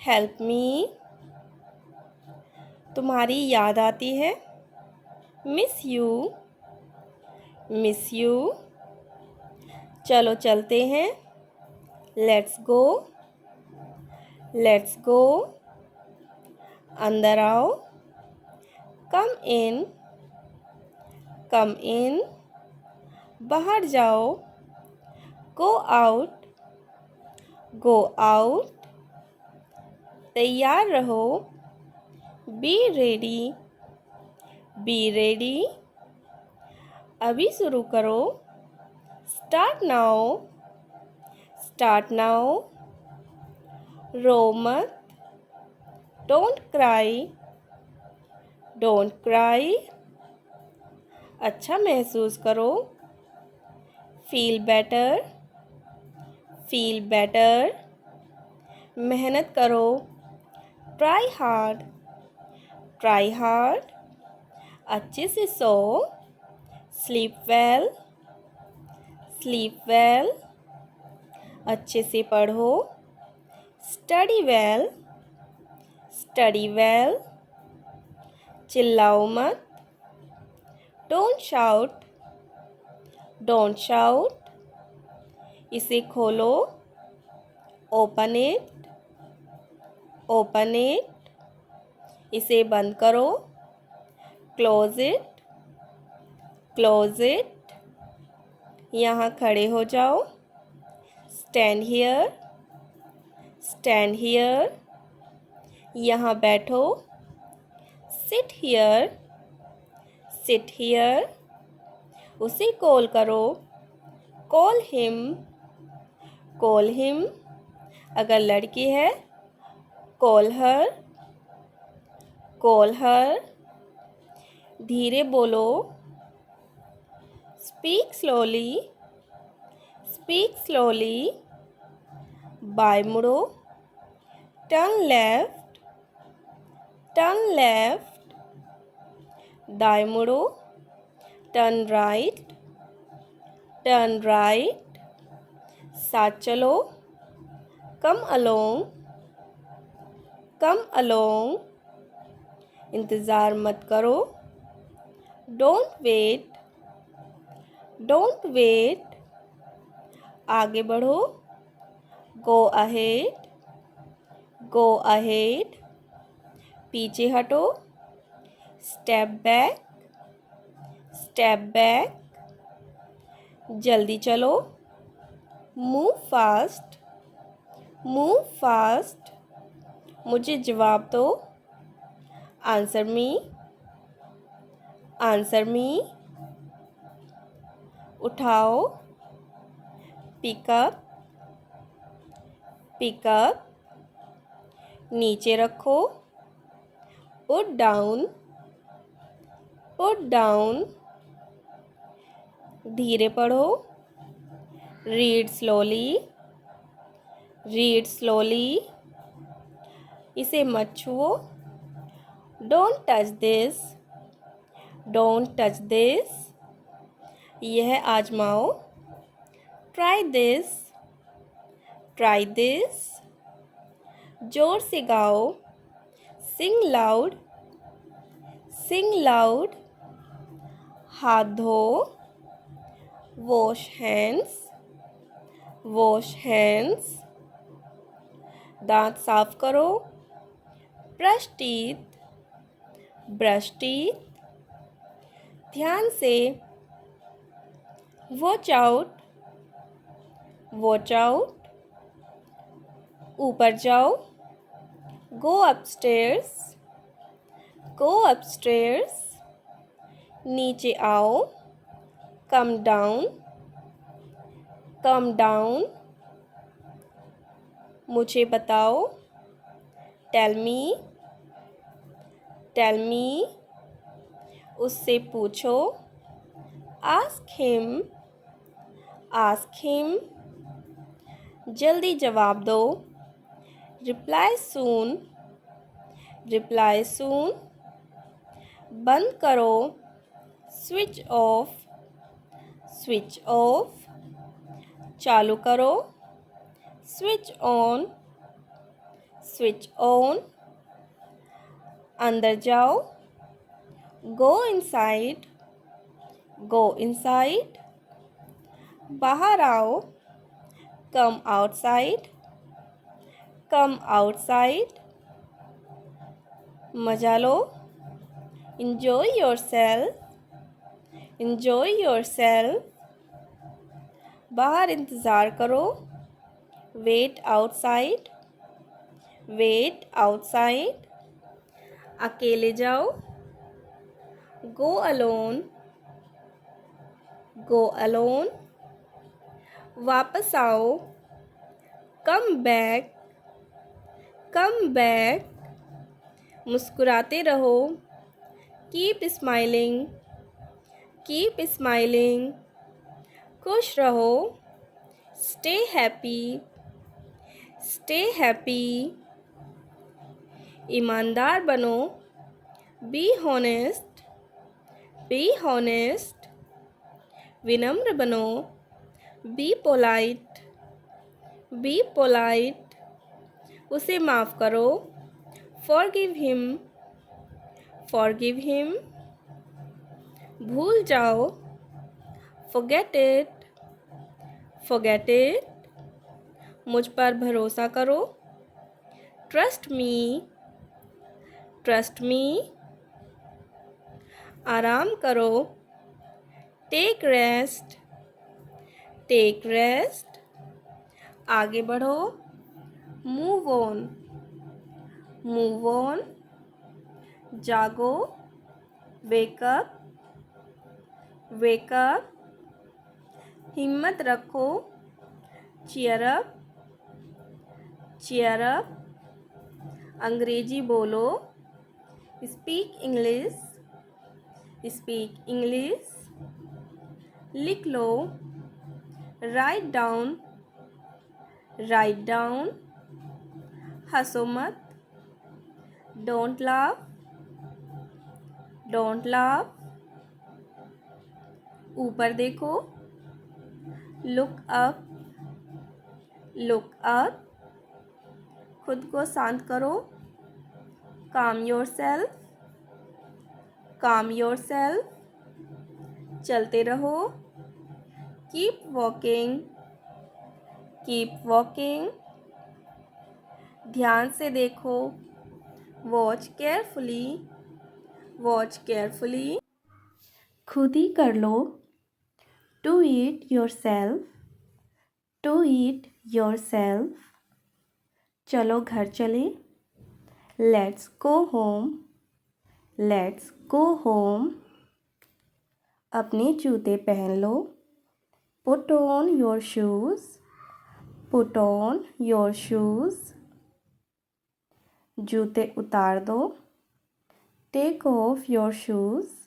Help me. तुम्हारी याद आती है. Miss you. Miss you. चलो चलते हैं. Let's go. Let's go. अंदर आओ. Come in. Come in. बाहर जाओ. Go out. Go out. तैयार रहो. Be ready. Be ready. अभी शुरू करो. Start now. Start now. रो मत. Don't cry. Don't cry. अच्छा महसूस करो. Feel better. Feel better. मेहनत करो. Try hard. Try hard. अच्छे से सो. Sleep well. Sleep well. अच्छे से पढ़ो. Study well. Study well. चिल्लाओ मत. Don't shout, don't shout. इसे खोलो, ओपन इट, ओपन इट। इसे बंद करो, क्लोज इट, क्लोज इट। यहाँ खड़े हो जाओ, स्टैंड हियर, स्टैंड हियर। यहाँ बैठो, सिट हियर, सिट हियर। उसे कॉल करो, कॉल हिम, कॉल हिम। अगर लड़की है, कॉल हर, कॉल हर। धीरे बोलो, स्पीक स्लोली, स्पीक स्लोली। बाएं मुड़ो, टर्न लेफ्ट, टर्न लेफ्ट। दाएं मुड़ो, टर्न राइट, टर्न राइट। साथ चलो, कम अलोंग, कम अलोंग। इंतज़ार मत करो, डोंट वेट, डोंट वेट। आगे बढ़ो, गो अहेड, गो अहेड। पीछे हटो, स्टेप बैक, स्टेप बैक। जल्दी चलो, मूव फास्ट, मूव फास्ट। मुझे जवाब दो, आंसर मी, आंसर मी। उठाओ, पिकअप, पिकअप। नीचे रखो, पुट डाउन, पुट डाउन। धीरे पढ़ो, रीड स्लोली, रीड स्लोली। इसे मत छुओ, don't touch this, don't touch this. यह आजमाओ, ट्राई दिस, ट्राई दिस। जोर से गाओ, सिंग लाउड, सिंग लाउड। हाथ धो, वॉश हैंड्स, वॉश हैंड्स। दांत साफ करो, ब्रश टीथ, ब्रश टीथ। ध्यान से, वॉच आउट, वॉच आउट। ऊपर जाओ, गो अपस्टेयर्स, गो अपस्टेयर्स। नीचे आओ, कम डाउन, कम डाउन। मुझे बताओ, टेल मी, टेल मी। उससे पूछो, आस्क हिम, आस्क हिम। जल्दी जवाब दो, रिप्लाई सून, रिप्लाई सून। बंद करो, स्विच ऑफ, स्विच ऑफ। चालू करो, स्विच ऑन, स्विच ऑन। अंदर जाओ, गो इनसाइड, गो इनसाइड। बाहर आओ, कम आउटसाइड, कम आउटसाइड। मजा लो, enjoy yourself, enjoy yourself। बाहर इंतज़ार करो, wait outside, wait outside। अकेले जाओ, go alone, go alone। वापस आओ, come back, come back। मुस्कुराते रहो, कीप स्माइलिंग, कीप स्माइलिंग। खुश रहो, स्टे हैप्पी, स्टे हैप्पी। ईमानदार बनो, बी हॉनेस्ट, बी हॉनेस्ट। विनम्र बनो, बी पोलाइट, बी पोलाइट। उसे माफ़ करो, फॉरगिव हिम, फॉरगिव हिम। भूल जाओ, forget it, forget it. मुझ पर भरोसा करो, trust me, trust me. आराम करो, take rest, take rest. आगे बढ़ो, move on, move on. जागो, wake up, wake up. हिम्मत रखो, cheer up, cheer up. अंग्रेजी बोलो, speak English, speak English. लिख लो, write down, write down. हंसो मत, don't laugh, don't laugh. ऊपर देखो, look up, look up. खुद को शांत करो, calm yourself, calm yourself. चलते रहो, keep walking, keep walking. ध्यान से देखो, watch carefully, watch carefully. खुद ही कर लो, do it yourself, do it yourself. चलो घर चले, let's go home, let's go home. अपने जूते पहन लो, put on your shoes, put on your shoes. जूते उतार दो, take off your shoes,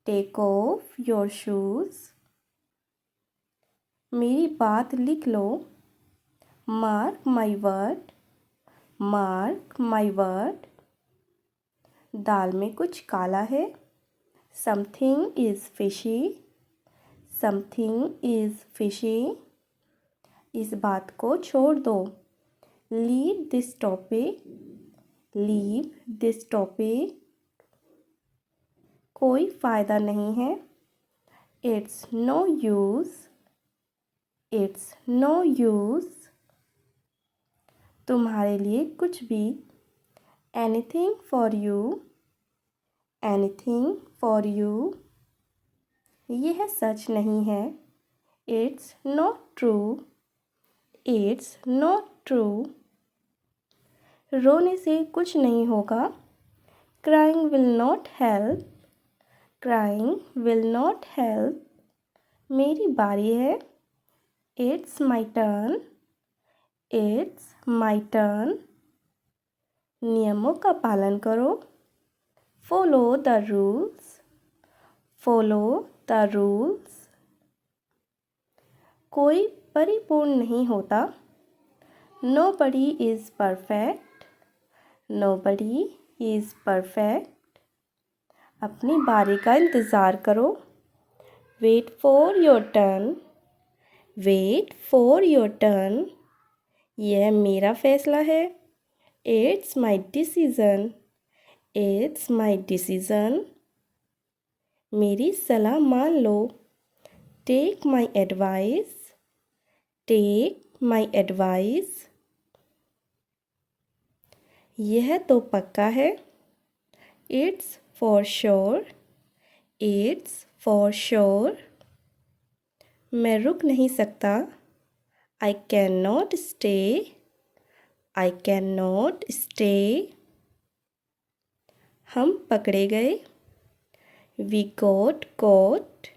take off your shoes. मेरी बात लिख लो, mark my word, mark my word. दाल में कुछ काला है, something is fishy, something is fishy. इस बात को छोड़ दो, leave this topic, leave this topic. कोई फ़ायदा नहीं है, it's no use, it's no use. तुम्हारे लिए कुछ भी, anything for you, anything for you. यह सच नहीं है, it's not true, it's not true. रोने से कुछ नहीं होगा, crying will not help, crying will not help. मेरी बारी है, it's my turn, it's my turn. नियमों का पालन करो, follow the rules, follow the rules. कोई परिपूर्ण नहीं होता, nobody is perfect, nobody is perfect. अपनी बारी का इंतज़ार करो, wait for your turn, wait for your turn. यह मेरा फैसला है, it's my decision, it's my decision. मेरी सलाह मान लो, take my advice, take my advice. यह तो पक्का है, it's for sure, it's for sure. मैं रुक नहीं सकता, I cannot stay, I cannot stay. हम पकड़े गए, we got caught,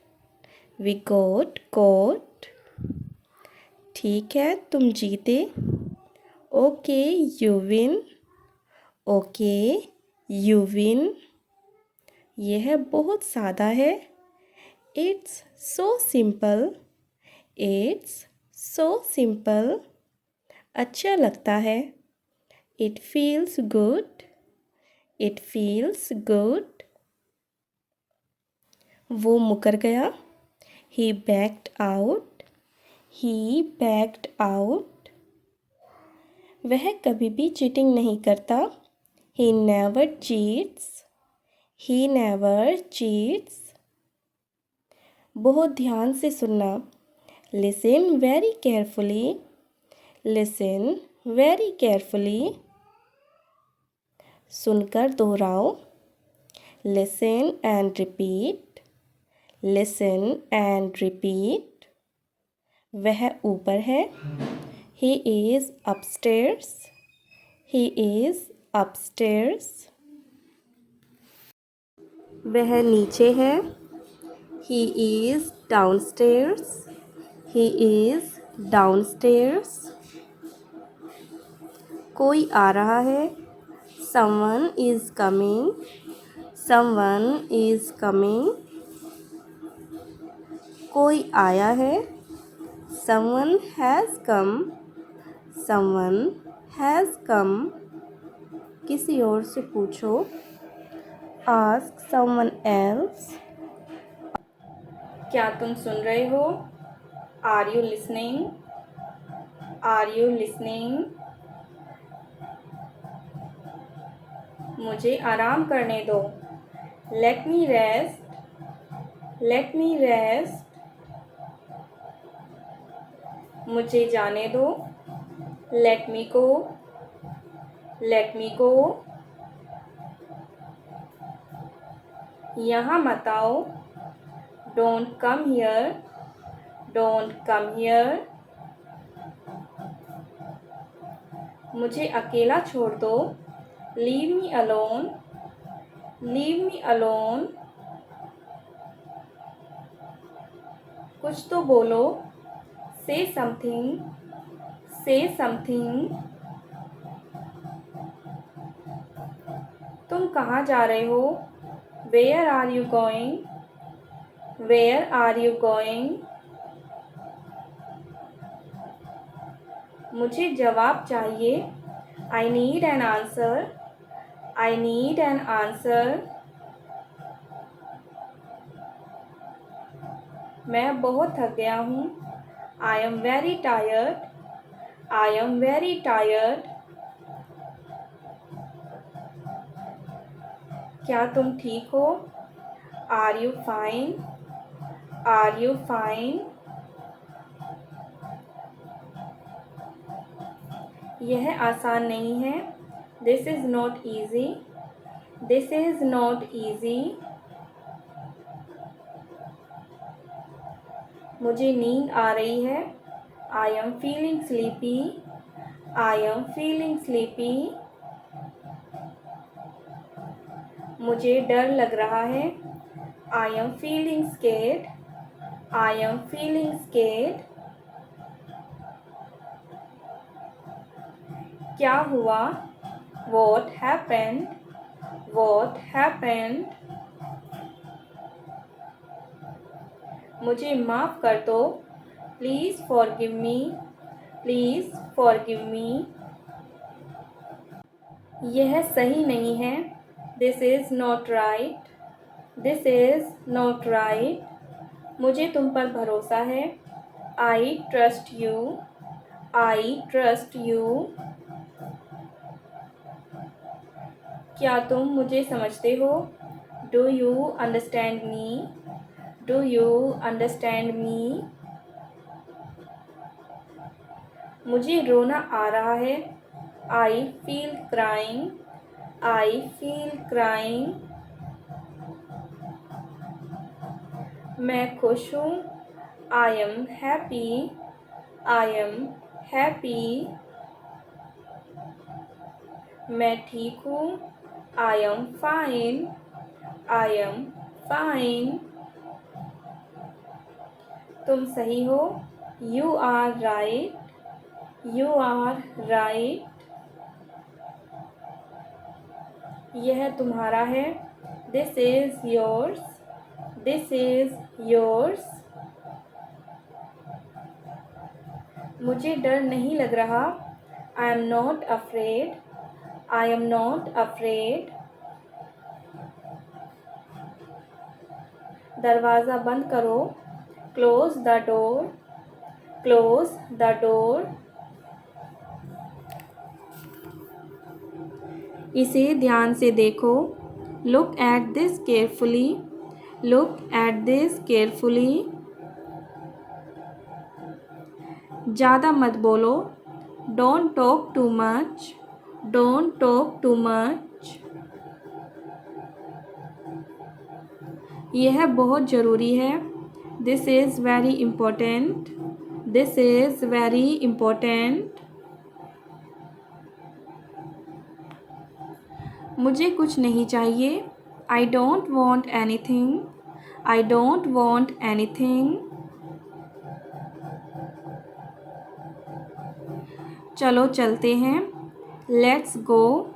we got caught. ठीक है, तुम जीते, okay you win, okay you win. यह बहुत सादा है, it's so simple, it's so simple. अच्छा लगता है, it feels good, it feels good. वो मुकर गया, he backed out, he backed out. वह कभी भी चीटिंग नहीं करता, he never cheats, he never cheats. बहुत ध्यान से सुनना। Listen very carefully. Listen very carefully. सुनकर दोहराओ। Listen and repeat. Listen and repeat. वह ऊपर है। He is upstairs. He is upstairs. वह नीचे है। He is downstairs. He is downstairs. कोई आ रहा है। Someone is coming. Someone is coming. कोई आया है। Someone has come. Someone has come. किसी और से पूछो। Ask someone else. क्या तुम सुन रहे हो? Are you listening? Are you listening? मुझे आराम करने दो। Let me rest. Let me rest. मुझे जाने दो। Let me go. Let me go. यहाँ मत आओ। Don't come here. Don't come here. मुझे अकेला छोड़ दो। Leave me alone. Leave me alone. कुछ तो बोलो। Say something. Say something. तुम कहाँ जा रहे हो? Where are you going? Where are you going? मुझे जवाब चाहिए। I need an answer. I need an answer. मैं बहुत थक गया हूँ। I am very tired. I am very tired. क्या तुम ठीक हो? Are you fine? Are you fine? यह आसान नहीं है। This is not easy. This is not easy. मुझे नींद आ रही है। I am feeling sleepy. I am feeling sleepy. मुझे डर लग रहा है। I am feeling scared. I am feeling scared. क्या हुआ? What happened? What happened? मुझे माफ़ कर दो। Please forgive me. Please forgive me. यह सही नहीं है। This is not right. This is not right. मुझे तुम पर भरोसा है। I trust you. I trust you. क्या तुम मुझे समझते हो? Do you understand me? Do you understand me? मुझे रोना आ रहा है। I feel crying. I feel crying. मैं खुश हूँ। I am happy. I am happy. मैं ठीक हूँ। I am fine. I am fine. तुम सही हो। You are right. You are right. यह तुम्हारा है। This is yours. This is yours. मुझे डर नहीं लग रहा। I am not afraid. I am not afraid. दरवाज़ा बंद करो। Close the door. Close the door. इसे ध्यान से देखो। Look at this carefully. Look at this carefully. ज़्यादा मत बोलो। Don't talk too much. Don't talk too much. यह बहुत ज़रूरी है। This is very important. This is very important. मुझे कुछ नहीं चाहिए। I don't want anything. I don't want anything. चलो चलते हैं। Let's go.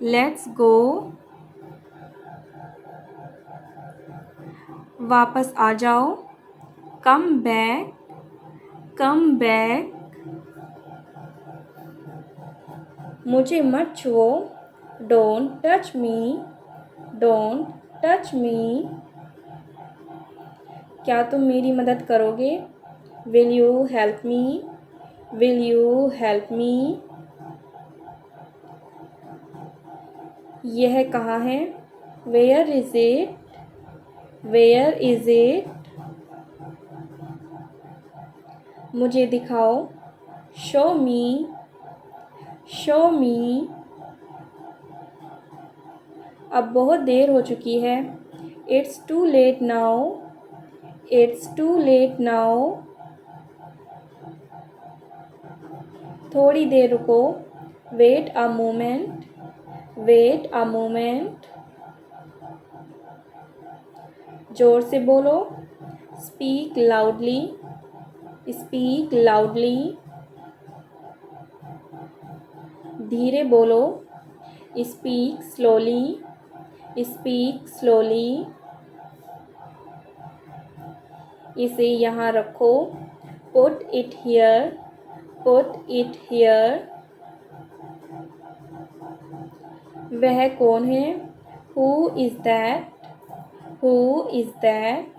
Let's go. वापस आ जाओ। Come back. Come back. मुझे मत छुओ। Don't touch me. Don't touch me. क्या तुम मेरी मदद करोगे? Will you help me? Will you help me? यह कहाँ है? Where is it? Where is it? मुझे दिखाओ। Show me. Show me. अब बहुत देर हो चुकी है। It's too late now. It's too late now. थोड़ी देर रुको। Wait a moment. Wait a moment. जोर से बोलो। Speak loudly. Speak loudly. धीरे बोलो। Speak slowly. Speak slowly. इसे यहाँ रखो। Put it here. Put it here. वह कौन है? Who is that? Who is that?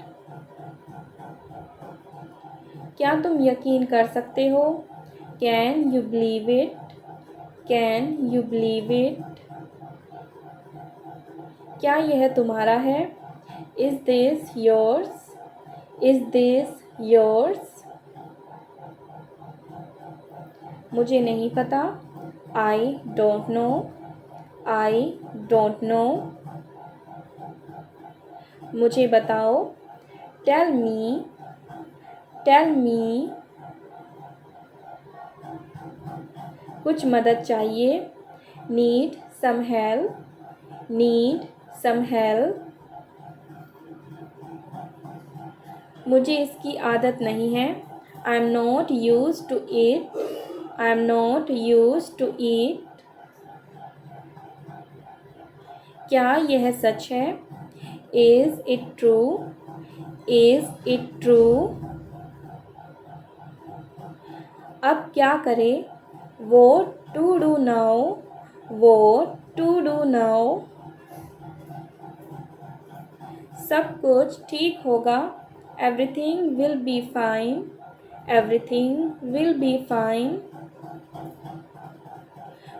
क्या तुम यकीन कर सकते हो? Can you believe it? Can you believe it? क्या यह तुम्हारा है? Is this yours? Is this yours? मुझे नहीं पता। I don't know. I don't know. मुझे बताओ। Tell me. Tell me. कुछ मदद चाहिए। Need some help. Need some help. मुझे इसकी आदत नहीं है। I am not used to it. I am not used to it. क्या यह सच है? Is it true? Is it true? अब क्या करें? What to do now? What to do now? सब कुछ ठीक होगा। Everything will be fine. Everything will be fine.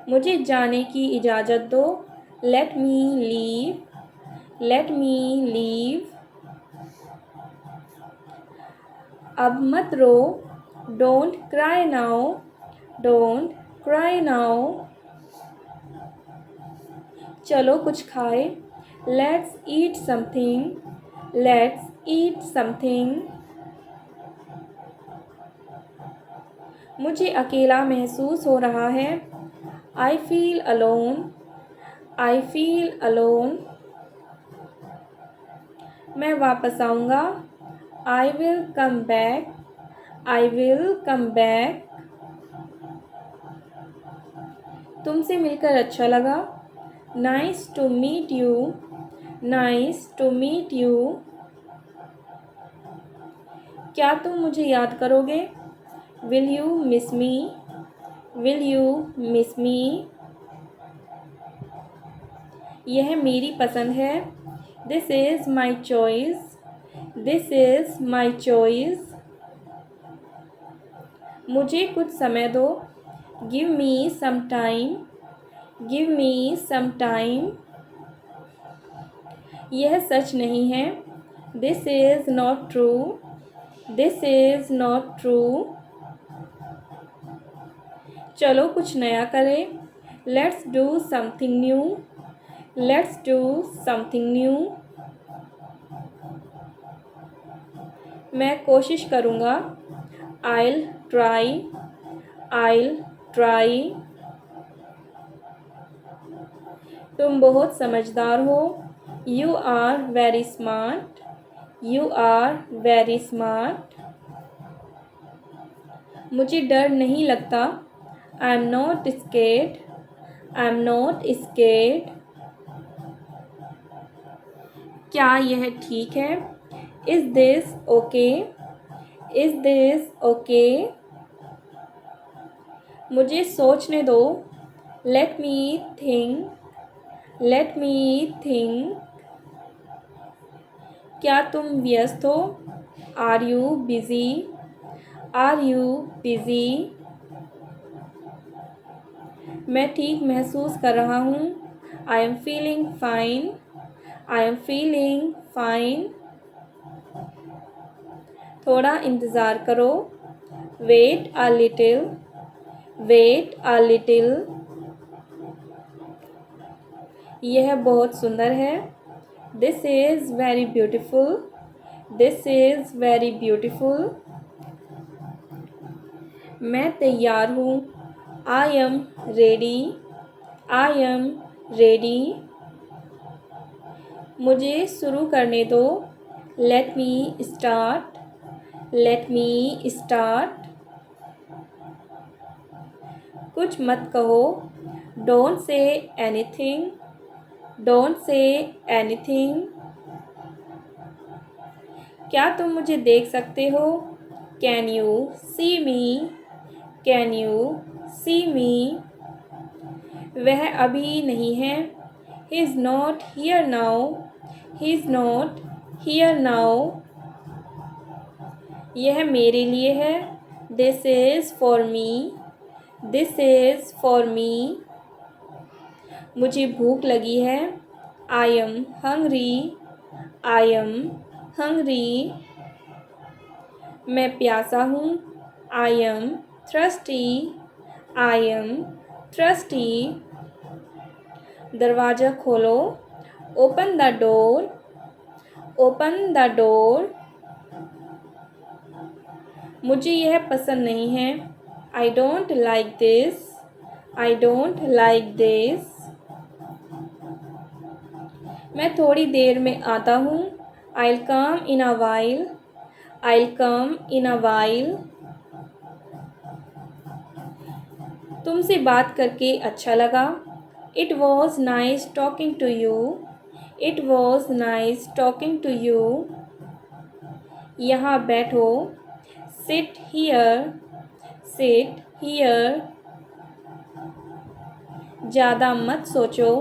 मुझे जाने की इजाज़त दो। Let me leave. Let me leave. अब मत रो। Don't cry now. Don't cry now. चलो कुछ खाए। Let's eat something. Let's eat something. मुझे अकेला महसूस हो रहा है। I feel alone. I feel alone. मैं वापस आऊँगा। I will come back. I will come back. तुमसे मिलकर अच्छा लगा। Nice to meet you. Nice to meet you. क्या तुम मुझे याद करोगे? Will you miss me? Will you miss me? यह मेरी पसंद है। This is my choice. This is my choice. मुझे कुछ समय दो। Give me some time. Give me some time. यह सच नहीं है। This is not true, this is not true. चलो कुछ नया करें, let's do something new, let's do something new. मैं कोशिश करूँगा, I'll try, I'll try। तुम बहुत समझदार हो, You are very smart, You are very smart। मुझे डर नहीं लगता, I'm not scared, I'm not scared। क्या यह ठीक है, Is this okay, Is this okay। मुझे सोचने दो, Let me think, Let me think। क्या तुम व्यस्त हो, Are you busy, Are you busy। मैं ठीक महसूस कर रहा हूँ, I am feeling fine, I am feeling fine। थोड़ा इंतज़ार करो, Wait a little, Wait a little। यह बहुत सुंदर है, This is very beautiful, This is very beautiful। मैं तैयार हूँ, I am ready, I am ready। मुझे शुरू करने दो, Let me start, Let me start। कुछ मत कहो, Don't say anything, Don't say anything। क्या तुम मुझे देख सकते हो, Can you see me, Can you see me। वह अभी नहीं है, He is not here now, He is not here now। यह मेरे लिए है, This is for me, This is for me। मुझे भूख लगी है, I am hungry, I am hungry। मैं प्यासा हूँ, I am thirsty, I am thirsty। दरवाज़ा खोलो, Open the door, Open the door। मुझे यह पसंद नहीं है, I don't like this, I don't like this। मैं थोड़ी देर में आता हूँ, I'll come in a while, I'll come in a while। तुमसे बात करके अच्छा लगा, It was nice talking to you, It was nice talking to you। यहाँ बैठो, Sit here, Sit here। ज़्यादा मत सोचो,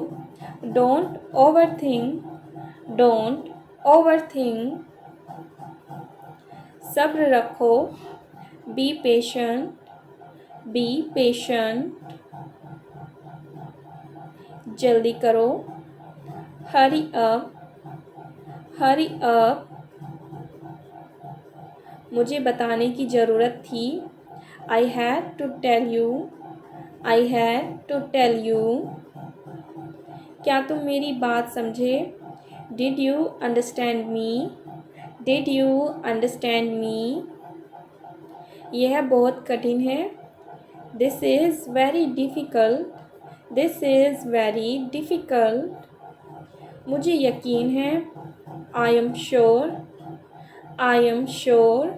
Don't overthink, Don't overthink। सब्र रखो, Be patient, Be patient। जल्दी करो, Hurry up, Hurry up। मुझे बताने की ज़रूरत थी, I had to tell you, I had to tell you। क्या तुम मेरी बात समझे, Did you understand me, Did you understand me। यह बहुत कठिन है, This is very difficult, This is very difficult। मुझे यकीन है, I am sure, I am sure।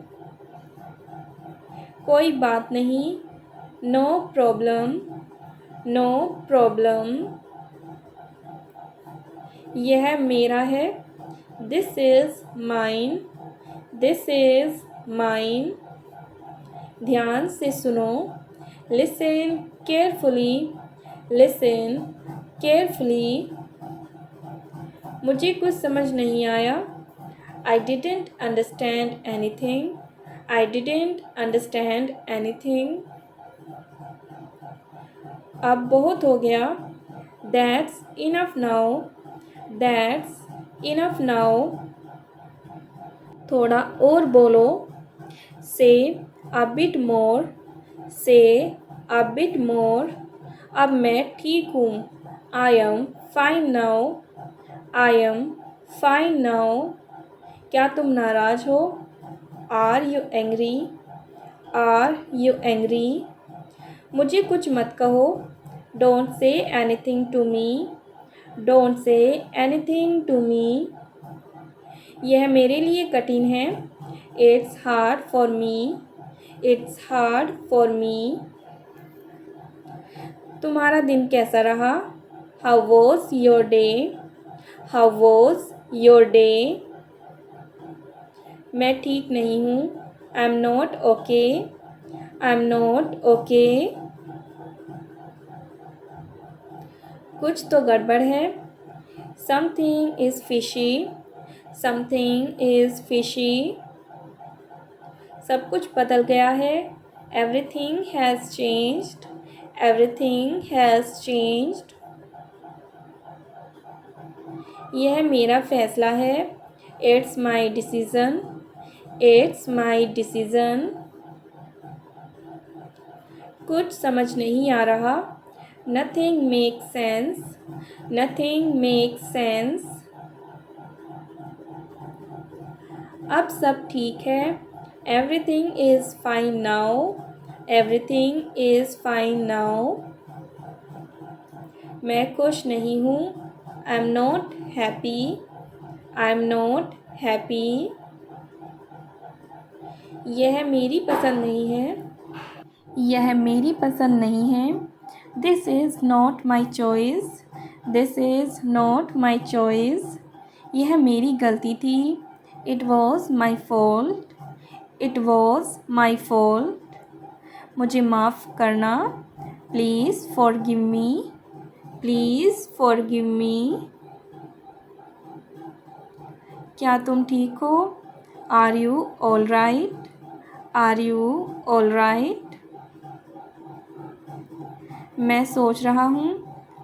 कोई बात नहीं, No problem, No problem। यह मेरा है, This is mine, This is mine। ध्यान से सुनो, Listen carefully, Listen carefully। मुझे कुछ समझ नहीं आया, I didn't understand anything, I didn't understand anything। अब बहुत हो गया, That's enough now, That's enough now। थोड़ा और बोलो। से अ बिट मोर, से अ बिट मोर। अब मैं ठीक हूँ। I am fine now, I am fine now. क्या तुम नाराज़ हो? Are you angry, are you angry. मुझे कुछ मत कहो। Don't say anything to me, don't say anything to me. यह मेरे लिए कठिन है। It's hard for me, it's hard for me. तुम्हारा दिन कैसा रहा? How was your day, how was your day. मैं ठीक नहीं हूँ। I am not okay, I am not okay. कुछ तो गड़बड़ है। Something is fishy, something is fishy. सब कुछ बदल गया है। Everything has changed, everything has changed. यह मेरा फ़ैसला है। It's my decision, it's my decision. कुछ समझ नहीं आ रहा। Nothing make sense, nothing make sense. अब सब ठीक है। Everything is fine now, everything is fine now. मैं खुश नहीं हूँ। I am not happy, I am not happy. यह मेरी पसंद नहीं है, यह मेरी पसंद नहीं है। This is not my choice, this is not my choice. यह मेरी गलती थी। It was my fault, it was my fault. मुझे माफ़ करना। Please forgive me, please forgive me. क्या तुम ठीक हो? Are you all right, are you all right. मैं सोच रहा हूँ।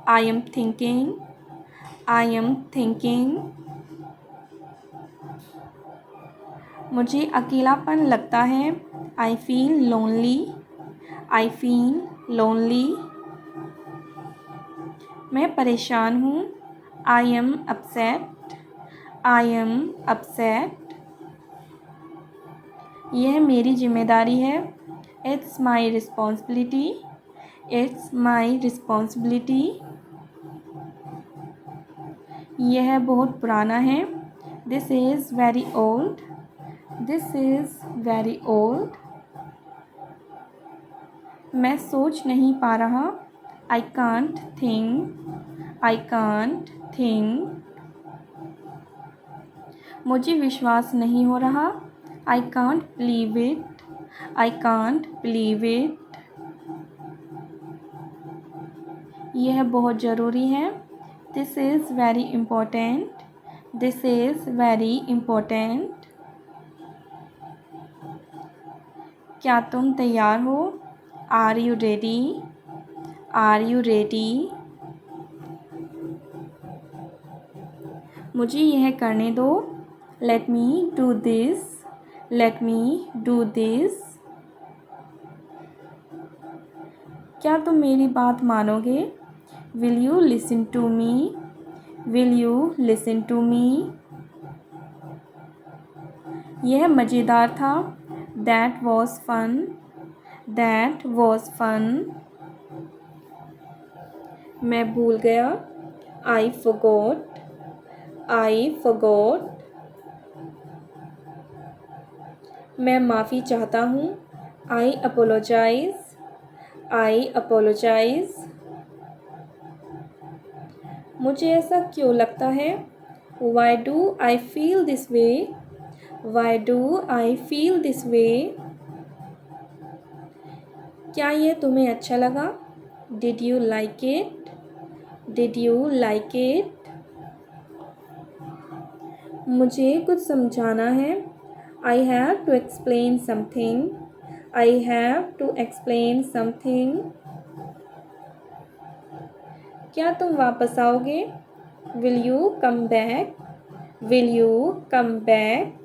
I am thinking, I am thinking. मुझे अकेलापन लगता है। I feel lonely, I feel lonely. मैं परेशान हूँ। I am upset, I am upset. यह मेरी जिम्मेदारी है। It's my responsibility, it's my responsibility. यह बहुत पुराना है। This is very old, this is very old. मैं सोच नहीं पा रहा। I can't think, I can't think. मुझे विश्वास नहीं हो रहा। I can't believe it, I can't believe it. यह बहुत ज़रूरी है। This is very important, this is very important. क्या तुम तैयार हो? Are you ready, are you ready. मुझे यह करने दो। Let me do this, let me do this. क्या तुम मेरी बात मानोगे? Will you listen to me, will you listen to me. यह मज़ेदार था। That was fun, that was fun. मैं भूल गया। I forgot, I forgot. मैं माफ़ी चाहता हूँ। I apologise, I apologise. मुझे ऐसा क्यों लगता है? Why do I feel this way, why do I feel this way. क्या यह तुम्हें अच्छा लगा? Did you like it, did you like it. मुझे कुछ समझाना है। I have to explain something, I have to explain something. क्या तुम वापस आओगे? Will you come back, will you come back.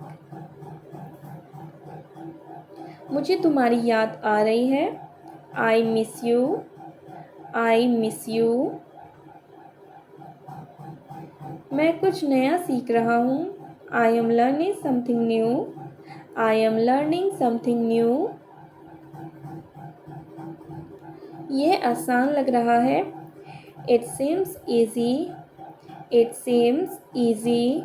मुझे तुम्हारी याद आ रही है। I miss you. I miss you. मैं कुछ नया सीख रहा हूँ। I am learning something new. I am learning something new. यह आसान लग रहा है। It seems easy. It seems easy.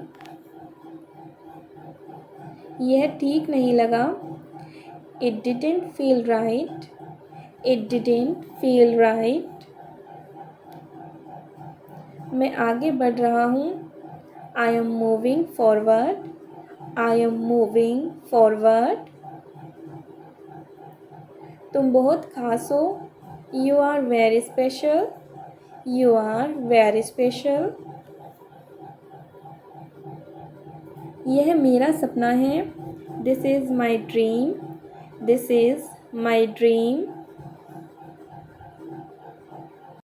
यह ठीक नहीं लगा। It didn't feel right. It didn't feel right. मैं आगे बढ़ रहा हूँ। I am moving forward. I am moving forward. तुम बहुत खास हो। You are very special. You are very special. यह मेरा सपना है। This is my dream. This is my dream.